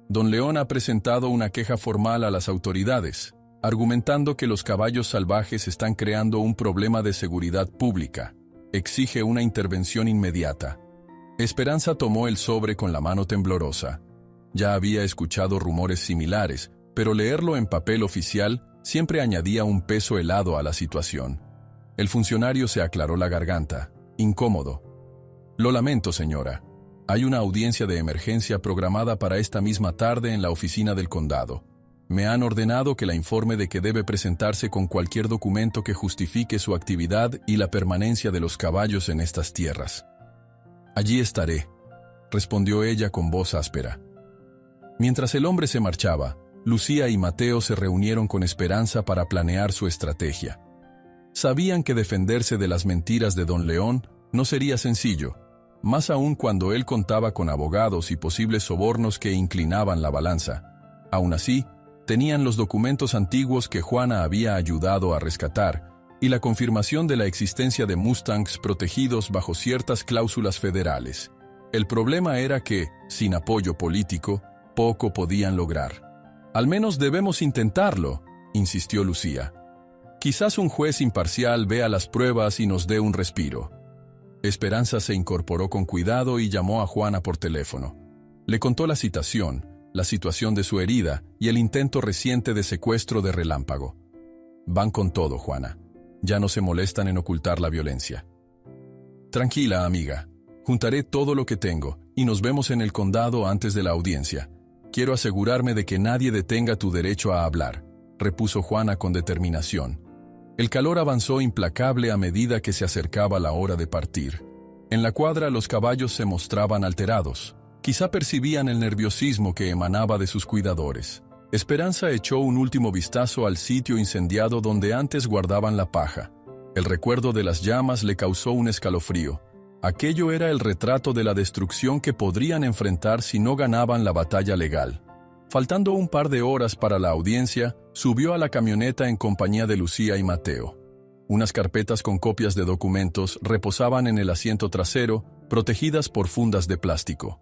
Don León ha presentado una queja formal a las autoridades, argumentando que los caballos salvajes están creando un problema de seguridad pública. Exige una intervención inmediata». Esperanza tomó el sobre con la mano temblorosa. Ya había escuchado rumores similares, pero leerlo en papel oficial siempre añadía un peso helado a la situación. El funcionario se aclaró la garganta, incómodo. «Lo lamento, señora. Hay una audiencia de emergencia programada para esta misma tarde en la oficina del condado. Me han ordenado que la informe de que debe presentarse con cualquier documento que justifique su actividad y la permanencia de los caballos en estas tierras». «Allí estaré», respondió ella con voz áspera. Mientras el hombre se marchaba, Lucía y Mateo se reunieron con Esperanza para planear su estrategia. Sabían que defenderse de las mentiras de Don León no sería sencillo, más aún cuando él contaba con abogados y posibles sobornos que inclinaban la balanza. Aún así, tenían los documentos antiguos que Juana había ayudado a rescatar y la confirmación de la existencia de Mustangs protegidos bajo ciertas cláusulas federales. El problema era que, sin apoyo político, poco podían lograr. «Al menos debemos intentarlo», insistió Lucía. «Quizás un juez imparcial vea las pruebas y nos dé un respiro». Esperanza se incorporó con cuidado y llamó a Juana por teléfono. Le contó la situación de su herida y el intento reciente de secuestro de Relámpago. «Van con todo, Juana. Ya no se molestan en ocultar la violencia». «Tranquila, amiga. Juntaré todo lo que tengo y nos vemos en el condado antes de la audiencia. Quiero asegurarme de que nadie detenga tu derecho a hablar», repuso Juana con determinación. El calor avanzó implacable a medida que se acercaba la hora de partir. En la cuadra los caballos se mostraban alterados. Quizá percibían el nerviosismo que emanaba de sus cuidadores. Esperanza echó un último vistazo al sitio incendiado donde antes guardaban la paja. El recuerdo de las llamas le causó un escalofrío. Aquello era el retrato de la destrucción que podrían enfrentar si no ganaban la batalla legal. Faltando un par de horas para la audiencia, subió a la camioneta en compañía de Lucía y Mateo. Unas carpetas con copias de documentos reposaban en el asiento trasero, protegidas por fundas de plástico.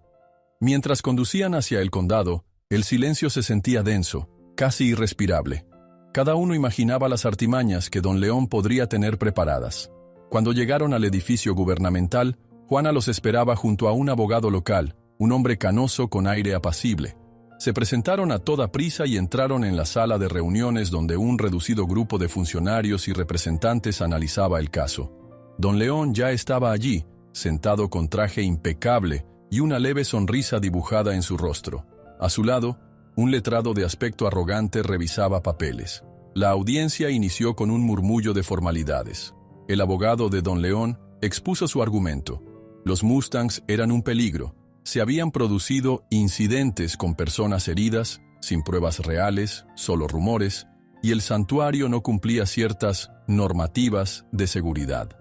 Mientras conducían hacia el condado, el silencio se sentía denso, casi irrespirable. Cada uno imaginaba las artimañas que Don León podría tener preparadas. Cuando llegaron al edificio gubernamental, Juana los esperaba junto a un abogado local, un hombre canoso con aire apacible. Se presentaron a toda prisa y entraron en la sala de reuniones donde un reducido grupo de funcionarios y representantes analizaba el caso. Don León ya estaba allí, sentado con traje impecable y una leve sonrisa dibujada en su rostro. A su lado, un letrado de aspecto arrogante revisaba papeles. La audiencia inició con un murmullo de formalidades. El abogado de Don León expuso su argumento. Los Mustangs eran un peligro. Se habían producido incidentes con personas heridas, sin pruebas reales, solo rumores, y el santuario no cumplía ciertas normativas de seguridad.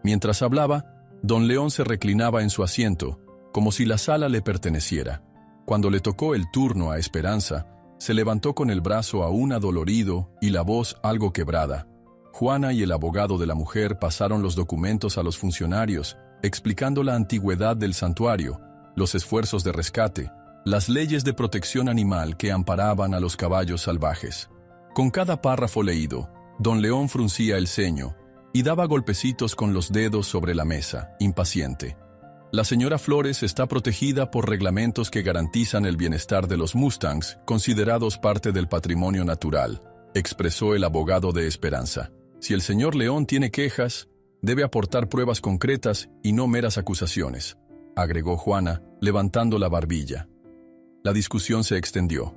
Mientras hablaba, Don León se reclinaba en su asiento, como si la sala le perteneciera. Cuando le tocó el turno a Esperanza, se levantó con el brazo aún adolorido y la voz algo quebrada. Juana y el abogado de la mujer pasaron los documentos a los funcionarios, explicando la antigüedad del santuario, los esfuerzos de rescate, las leyes de protección animal que amparaban a los caballos salvajes. Con cada párrafo leído, don León fruncía el ceño y daba golpecitos con los dedos sobre la mesa, impaciente. La señora Flores está protegida por reglamentos que garantizan el bienestar de los Mustangs, considerados parte del patrimonio natural, expresó el abogado de Esperanza. Si el señor León tiene quejas, debe aportar pruebas concretas y no meras acusaciones, agregó Juana, levantando la barbilla. La discusión se extendió.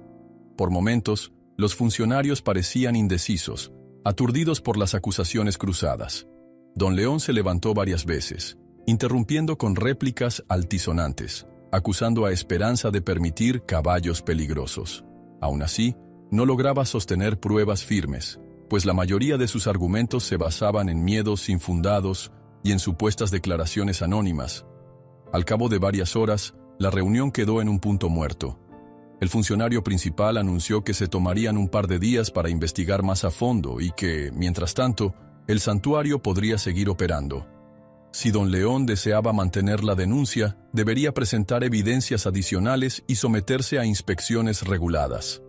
Por momentos, los funcionarios parecían indecisos, aturdidos por las acusaciones cruzadas. Don León se levantó varias veces, interrumpiendo con réplicas altisonantes, acusando a Esperanza de permitir caballos peligrosos. Aún así, no lograba sostener pruebas firmes, pues la mayoría de sus argumentos se basaban en miedos infundados y en supuestas declaraciones anónimas. Al cabo de varias horas, la reunión quedó en un punto muerto. El funcionario principal anunció que se tomarían un par de días para investigar más a fondo y que, mientras tanto, el santuario podría seguir operando. Si don León deseaba mantener la denuncia, debería presentar evidencias adicionales y someterse a inspecciones reguladas.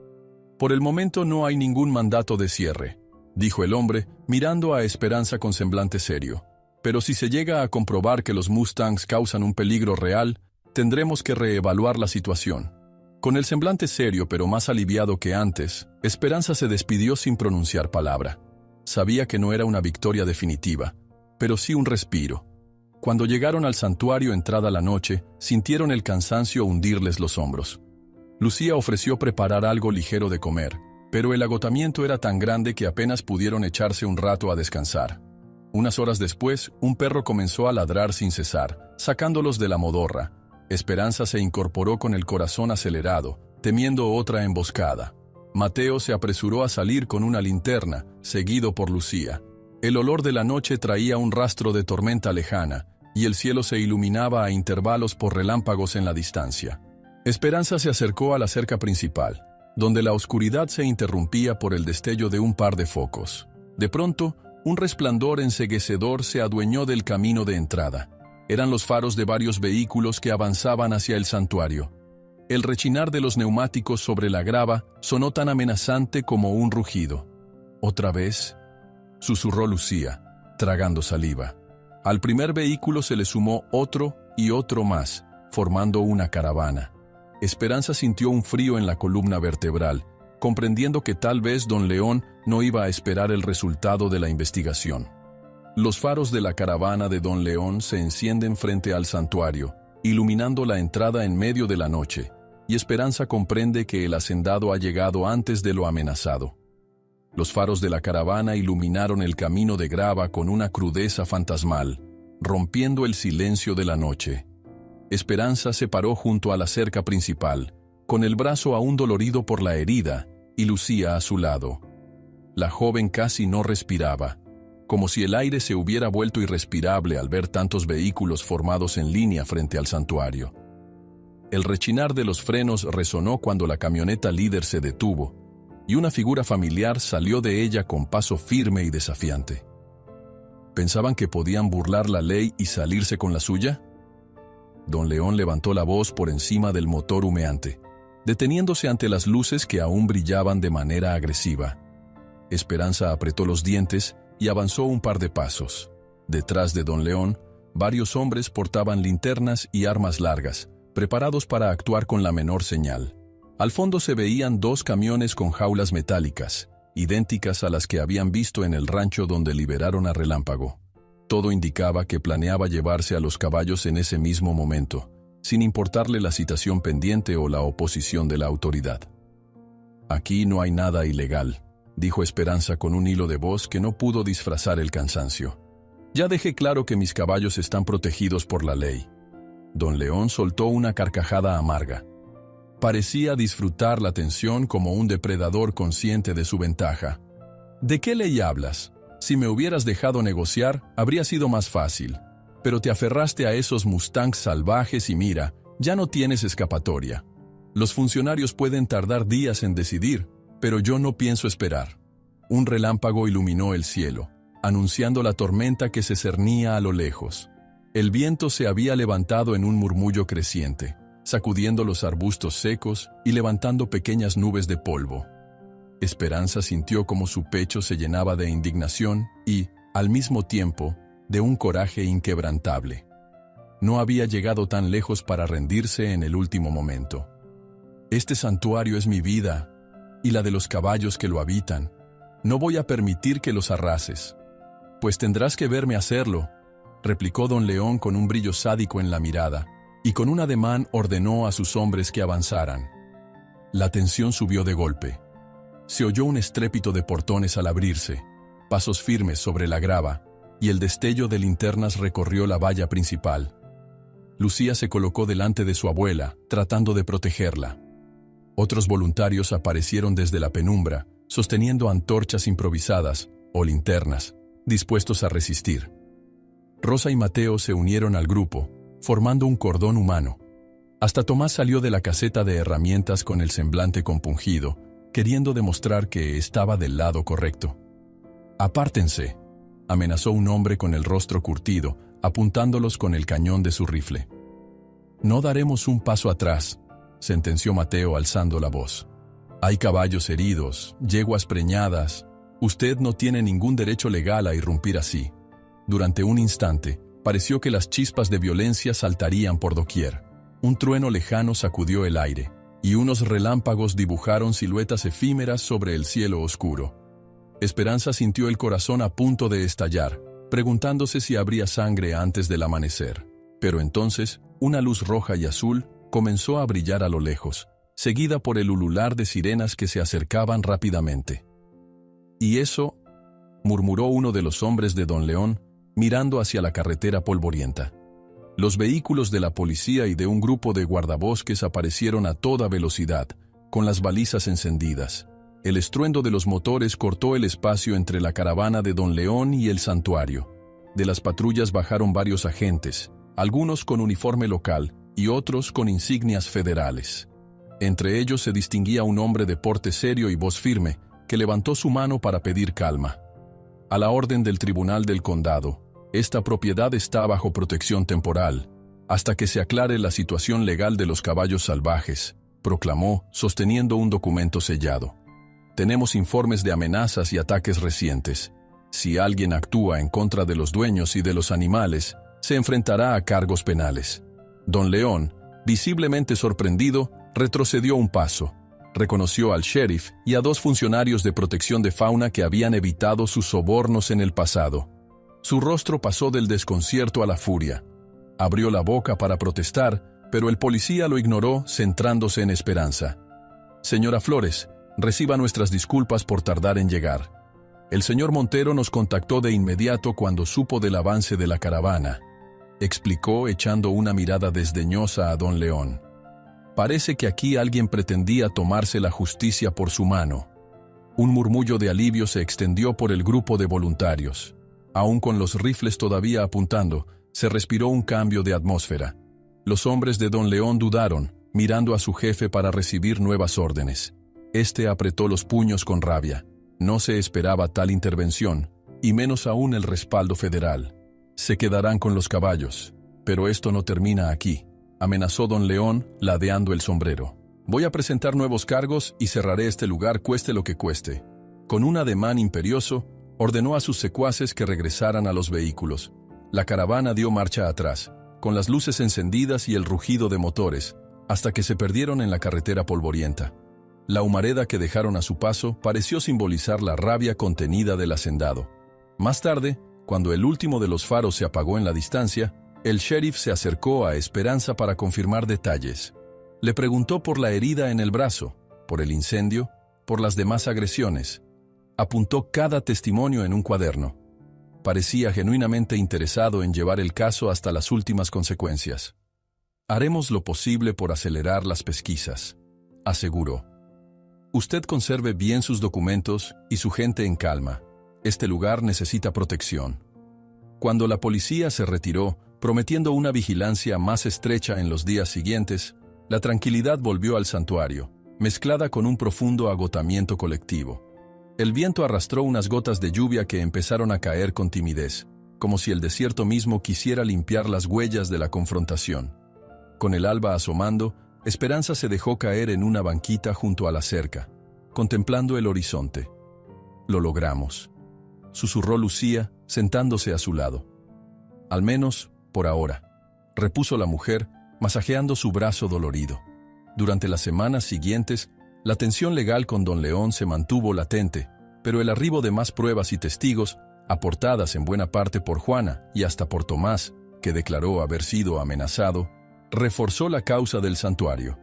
Por el momento no hay ningún mandato de cierre, dijo el hombre, mirando a Esperanza con semblante serio. Pero si se llega a comprobar que los Mustangs causan un peligro real, tendremos que reevaluar la situación. Con el semblante serio pero más aliviado que antes, Esperanza se despidió sin pronunciar palabra. Sabía que no era una victoria definitiva, pero sí un respiro. Cuando llegaron al santuario entrada la noche, sintieron el cansancio hundirles los hombros. Lucía ofreció preparar algo ligero de comer, pero el agotamiento era tan grande que apenas pudieron echarse un rato a descansar. Unas horas después, un perro comenzó a ladrar sin cesar, sacándolos de la modorra. Esperanza se incorporó con el corazón acelerado, temiendo otra emboscada. Mateo se apresuró a salir con una linterna, seguido por Lucía. El olor de la noche traía un rastro de tormenta lejana, y el cielo se iluminaba a intervalos por relámpagos en la distancia. Esperanza se acercó a la cerca principal, donde la oscuridad se interrumpía por el destello de un par de focos. De pronto, un resplandor enceguecedor se adueñó del camino de entrada. Eran los faros de varios vehículos que avanzaban hacia el santuario. El rechinar de los neumáticos sobre la grava sonó tan amenazante como un rugido. «¿Otra vez?», susurró Lucía, tragando saliva. Al primer vehículo se le sumó otro y otro más, formando una caravana. Esperanza sintió un frío en la columna vertebral, comprendiendo que tal vez don León no iba a esperar el resultado de la investigación. Los faros de la caravana de don León se encienden frente al santuario, iluminando la entrada en medio de la noche, y Esperanza comprende que el hacendado ha llegado antes de lo amenazado. Los faros de la caravana iluminaron el camino de grava con una crudeza fantasmal, rompiendo el silencio de la noche. Esperanza se paró junto a la cerca principal, con el brazo aún dolorido por la herida, y Lucía a su lado. La joven casi no respiraba, como si el aire se hubiera vuelto irrespirable al ver tantos vehículos formados en línea frente al santuario. El rechinar de los frenos resonó cuando la camioneta líder se detuvo, y una figura familiar salió de ella con paso firme y desafiante. ¿Pensaban que podían burlar la ley y salirse con la suya? Don León levantó la voz por encima del motor humeante, deteniéndose ante las luces que aún brillaban de manera agresiva. Esperanza apretó los dientes y avanzó un par de pasos. Detrás de don León, varios hombres portaban linternas y armas largas, preparados para actuar con la menor señal. Al fondo se veían dos camiones con jaulas metálicas, idénticas a las que habían visto en el rancho donde liberaron a Relámpago. Todo indicaba que planeaba llevarse a los caballos en ese mismo momento, sin importarle la citación pendiente o la oposición de la autoridad. «Aquí no hay nada ilegal», dijo Esperanza con un hilo de voz que no pudo disfrazar el cansancio. «Ya dejé claro que mis caballos están protegidos por la ley». Don León soltó una carcajada amarga. Parecía disfrutar la tensión como un depredador consciente de su ventaja. «¿De qué ley hablas? Si me hubieras dejado negociar, habría sido más fácil. Pero te aferraste a esos Mustangs salvajes y mira, ya no tienes escapatoria. Los funcionarios pueden tardar días en decidir, pero yo no pienso esperar». Un relámpago iluminó el cielo, anunciando la tormenta que se cernía a lo lejos. El viento se había levantado en un murmullo creciente, sacudiendo los arbustos secos y levantando pequeñas nubes de polvo. Esperanza sintió como su pecho se llenaba de indignación y, al mismo tiempo, de un coraje inquebrantable. No había llegado tan lejos para rendirse en el último momento. Este santuario es mi vida y la de los caballos que lo habitan. No voy a permitir que los arrases. Pues tendrás que verme hacerlo, replicó don León con un brillo sádico en la mirada, y con un ademán ordenó a sus hombres que avanzaran. La tensión subió de golpe. Se oyó un estrépito de portones al abrirse, pasos firmes sobre la grava, y el destello de linternas recorrió la valla principal. Lucía se colocó delante de su abuela, tratando de protegerla. Otros voluntarios aparecieron desde la penumbra, sosteniendo antorchas improvisadas, o linternas, dispuestos a resistir. Rosa y Mateo se unieron al grupo, formando un cordón humano. Hasta Tomás salió de la caseta de herramientas con el semblante compungido, queriendo demostrar que estaba del lado correcto. «Apártense», amenazó un hombre con el rostro curtido, apuntándolos con el cañón de su rifle. «No daremos un paso atrás», sentenció Mateo alzando la voz. «Hay caballos heridos, yeguas preñadas. Usted no tiene ningún derecho legal a irrumpir así». Durante un instante, pareció que las chispas de violencia saltarían por doquier. Un trueno lejano sacudió el aire, y unos relámpagos dibujaron siluetas efímeras sobre el cielo oscuro. Esperanza sintió el corazón a punto de estallar, preguntándose si habría sangre antes del amanecer. Pero entonces, una luz roja y azul comenzó a brillar a lo lejos, seguida por el ulular de sirenas que se acercaban rápidamente. «¿Y eso?», murmuró uno de los hombres de don León, mirando hacia la carretera polvorienta. Los vehículos de la policía y de un grupo de guardabosques aparecieron a toda velocidad, con las balizas encendidas. El estruendo de los motores cortó el espacio entre la caravana de don León y el santuario. De las patrullas bajaron varios agentes, algunos con uniforme local y otros con insignias federales. Entre ellos se distinguía un hombre de porte serio y voz firme, que levantó su mano para pedir calma. A la orden del Tribunal del Condado, esta propiedad está bajo protección temporal, hasta que se aclare la situación legal de los caballos salvajes, proclamó, sosteniendo un documento sellado. Tenemos informes de amenazas y ataques recientes. Si alguien actúa en contra de los dueños y de los animales, se enfrentará a cargos penales. Don León, visiblemente sorprendido, retrocedió un paso. Reconoció al sheriff y a dos funcionarios de protección de fauna que habían evitado sus sobornos en el pasado. Su rostro pasó del desconcierto a la furia. Abrió la boca para protestar, pero el policía lo ignoró, centrándose en Esperanza. «Señora Flores, reciba nuestras disculpas por tardar en llegar. El señor Montero nos contactó de inmediato cuando supo del avance de la caravana», explicó echando una mirada desdeñosa a don León. «Parece que aquí alguien pretendía tomarse la justicia por su mano». Un murmullo de alivio se extendió por el grupo de voluntarios. Aún con los rifles todavía apuntando, se respiró un cambio de atmósfera. Los hombres de don León dudaron, mirando a su jefe para recibir nuevas órdenes. Este apretó los puños con rabia. No se esperaba tal intervención, y menos aún el respaldo federal. «Se quedarán con los caballos. Pero esto no termina aquí», amenazó don León, ladeando el sombrero. «Voy a presentar nuevos cargos y cerraré este lugar cueste lo que cueste». Con un ademán imperioso, ordenó a sus secuaces que regresaran a los vehículos. La caravana dio marcha atrás, con las luces encendidas y el rugido de motores, hasta que se perdieron en la carretera polvorienta. La humareda que dejaron a su paso pareció simbolizar la rabia contenida del hacendado. Más tarde, cuando el último de los faros se apagó en la distancia, el sheriff se acercó a Esperanza para confirmar detalles. Le preguntó por la herida en el brazo, por el incendio, por las demás agresiones. Apuntó cada testimonio en un cuaderno. Parecía genuinamente interesado en llevar el caso hasta las últimas consecuencias. «Haremos lo posible por acelerar las pesquisas», aseguró. «Usted conserve bien sus documentos y su gente en calma. Este lugar necesita protección». Cuando la policía se retiró, prometiendo una vigilancia más estrecha en los días siguientes, la tranquilidad volvió al santuario, mezclada con un profundo agotamiento colectivo. El viento arrastró unas gotas de lluvia que empezaron a caer con timidez, como si el desierto mismo quisiera limpiar las huellas de la confrontación. Con el alba asomando, Esperanza se dejó caer en una banquita junto a la cerca, contemplando el horizonte. «Lo logramos», susurró Lucía, sentándose a su lado. «Al menos, por ahora», repuso la mujer, masajeando su brazo dolorido. Durante las semanas siguientes, la tensión legal con don León se mantuvo latente, pero el arribo de más pruebas y testigos, aportadas en buena parte por Juana y hasta por Tomás, que declaró haber sido amenazado, reforzó la causa del santuario.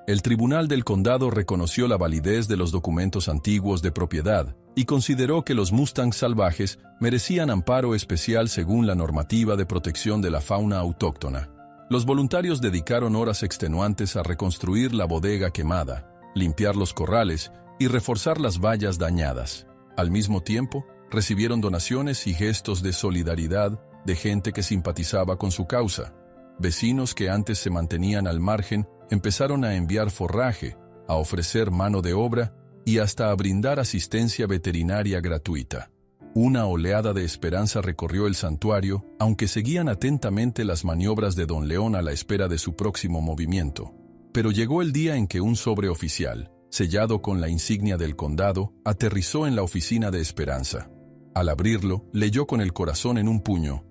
El tribunal del condado reconoció la validez de los documentos antiguos de propiedad y consideró que los mustangs salvajes merecían amparo especial según la normativa de protección de la fauna autóctona. Los voluntarios dedicaron horas extenuantes a reconstruir la bodega quemada, limpiar los corrales y reforzar las vallas dañadas. Al mismo tiempo, recibieron donaciones y gestos de solidaridad de gente que simpatizaba con su causa. Vecinos que antes se mantenían al margen empezaron a enviar forraje, a ofrecer mano de obra y hasta a brindar asistencia veterinaria gratuita. Una oleada de esperanza recorrió el santuario, aunque seguían atentamente las maniobras de don León a la espera de su próximo movimiento. Pero llegó el día en que un sobreoficial, sellado con la insignia del condado, aterrizó en la oficina de Esperanza. Al abrirlo, leyó con el corazón en un puño: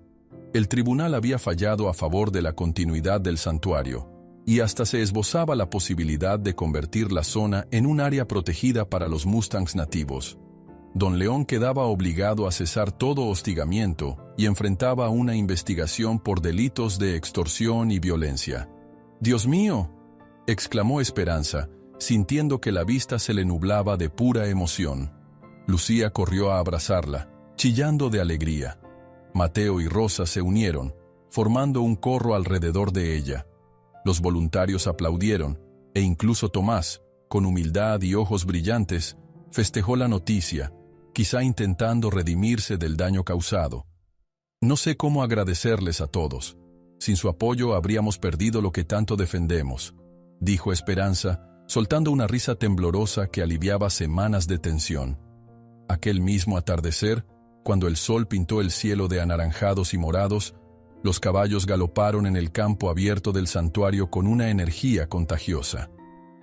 el tribunal había fallado a favor de la continuidad del santuario, y hasta se esbozaba la posibilidad de convertir la zona en un área protegida para los mustangs nativos. Don León quedaba obligado a cesar todo hostigamiento y enfrentaba una investigación por delitos de extorsión y violencia. «¡Dios mío!», exclamó Esperanza, sintiendo que la vista se le nublaba de pura emoción. Lucía corrió a abrazarla, chillando de alegría. Mateo y Rosa se unieron, formando un corro alrededor de ella. Los voluntarios aplaudieron, e incluso Tomás, con humildad y ojos brillantes, festejó la noticia, quizá intentando redimirse del daño causado. «No sé cómo agradecerles a todos. Sin su apoyo habríamos perdido lo que tanto defendemos», dijo Esperanza, soltando una risa temblorosa que aliviaba semanas de tensión. Aquel mismo atardecer, cuando el sol pintó el cielo de anaranjados y morados, los caballos galoparon en el campo abierto del santuario con una energía contagiosa.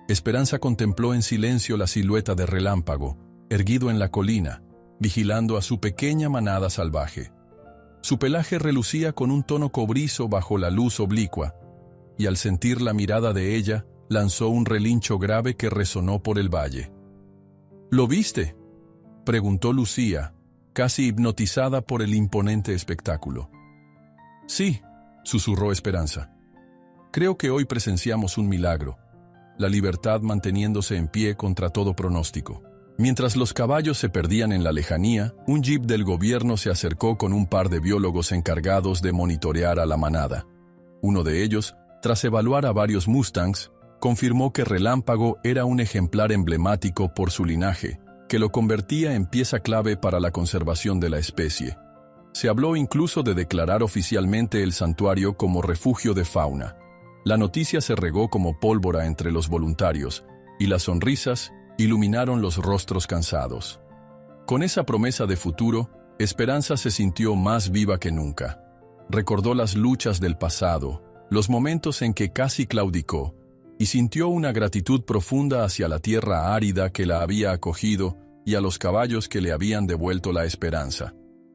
Esperanza contempló en silencio la silueta de Relámpago, erguido en la colina, vigilando a su pequeña manada salvaje. Su pelaje relucía con un tono cobrizo bajo la luz oblicua, y al sentir la mirada de ella, lanzó un relincho grave que resonó por el valle. «¿Lo viste?», preguntó Lucía, casi hipnotizada por el imponente espectáculo. «Sí», susurró Esperanza. «Creo que hoy presenciamos un milagro, la libertad manteniéndose en pie contra todo pronóstico». Mientras los caballos se perdían en la lejanía, un jeep del gobierno se acercó con un par de biólogos encargados de monitorear a la manada. Uno de ellos, tras evaluar a varios mustangs, confirmó que Relámpago era un ejemplar emblemático por su linaje, que lo convertía en pieza clave para la conservación de la especie. Se habló incluso de declarar oficialmente el santuario como refugio de fauna. La noticia se regó como pólvora entre los voluntarios, y las sonrisas iluminaron los rostros cansados. Con esa promesa de futuro, Esperanza se sintió más viva que nunca. Recordó las luchas del pasado, los momentos en que casi claudicó, y sintió una gratitud profunda hacia la tierra árida que la había acogido y a los caballos que le habían devuelto la esperanza.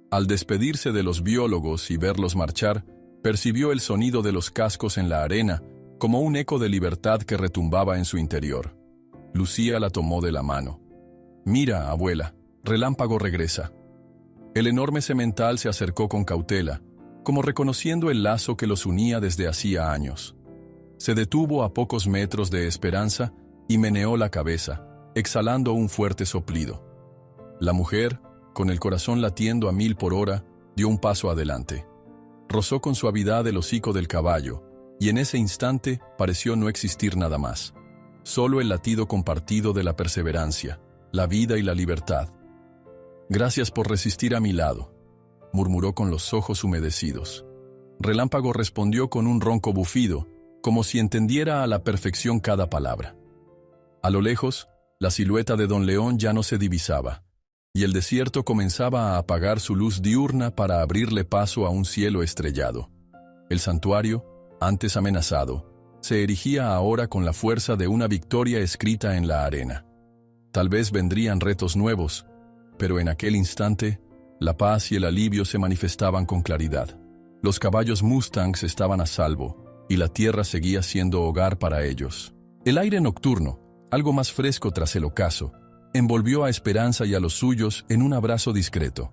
Al despedirse de los biólogos y verlos marchar, percibió el sonido de los cascos en la arena como un eco de libertad que retumbaba en su interior. Lucía la tomó de la mano. «Mira, abuela, Relámpago regresa». El enorme semental se acercó con cautela, como reconociendo el lazo que los unía desde hacía años. Se detuvo a pocos metros de Esperanza y meneó la cabeza, exhalando un fuerte soplido. La mujer, con el corazón latiendo a 1000 por hora, dio un paso adelante. Rozó con suavidad el hocico del caballo, y en ese instante pareció no existir nada más. Solo el latido compartido de la perseverancia, la vida y la libertad. «Gracias por resistir a mi lado», murmuró con los ojos humedecidos. Relámpago respondió con un ronco bufido, como si entendiera a la perfección cada palabra. A lo lejos, la silueta de don León ya no se divisaba, y el desierto comenzaba a apagar su luz diurna para abrirle paso a un cielo estrellado. El santuario, antes amenazado, se erigía ahora con la fuerza de una victoria escrita en la arena. Tal vez vendrían retos nuevos, pero en aquel instante, la paz y el alivio se manifestaban con claridad. Los caballos Mustangs estaban a salvo, y la tierra seguía siendo hogar para ellos. El aire nocturno, algo más fresco tras el ocaso, envolvió a Esperanza y a los suyos en un abrazo discreto.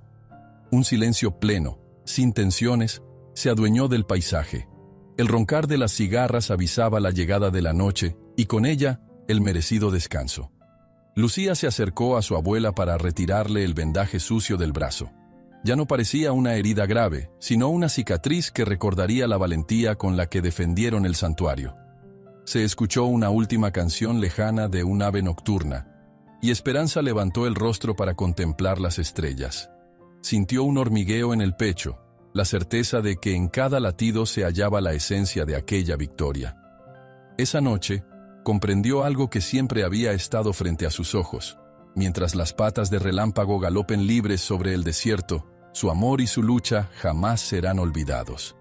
Un silencio pleno, sin tensiones, se adueñó del paisaje. El roncar de las cigarras avisaba la llegada de la noche y con ella el merecido descanso. Lucía se acercó a su abuela para retirarle el vendaje sucio del brazo. Ya no parecía una herida grave, sino una cicatriz que recordaría la valentía con la que defendieron el santuario. Se escuchó una última canción lejana de un ave nocturna, y Esperanza levantó el rostro para contemplar las estrellas. Sintió un hormigueo en el pecho, la certeza de que en cada latido se hallaba la esencia de aquella victoria. Esa noche, comprendió algo que siempre había estado frente a sus ojos. Mientras las patas de Relámpago galopen libres sobre el desierto, su amor y su lucha jamás serán olvidados.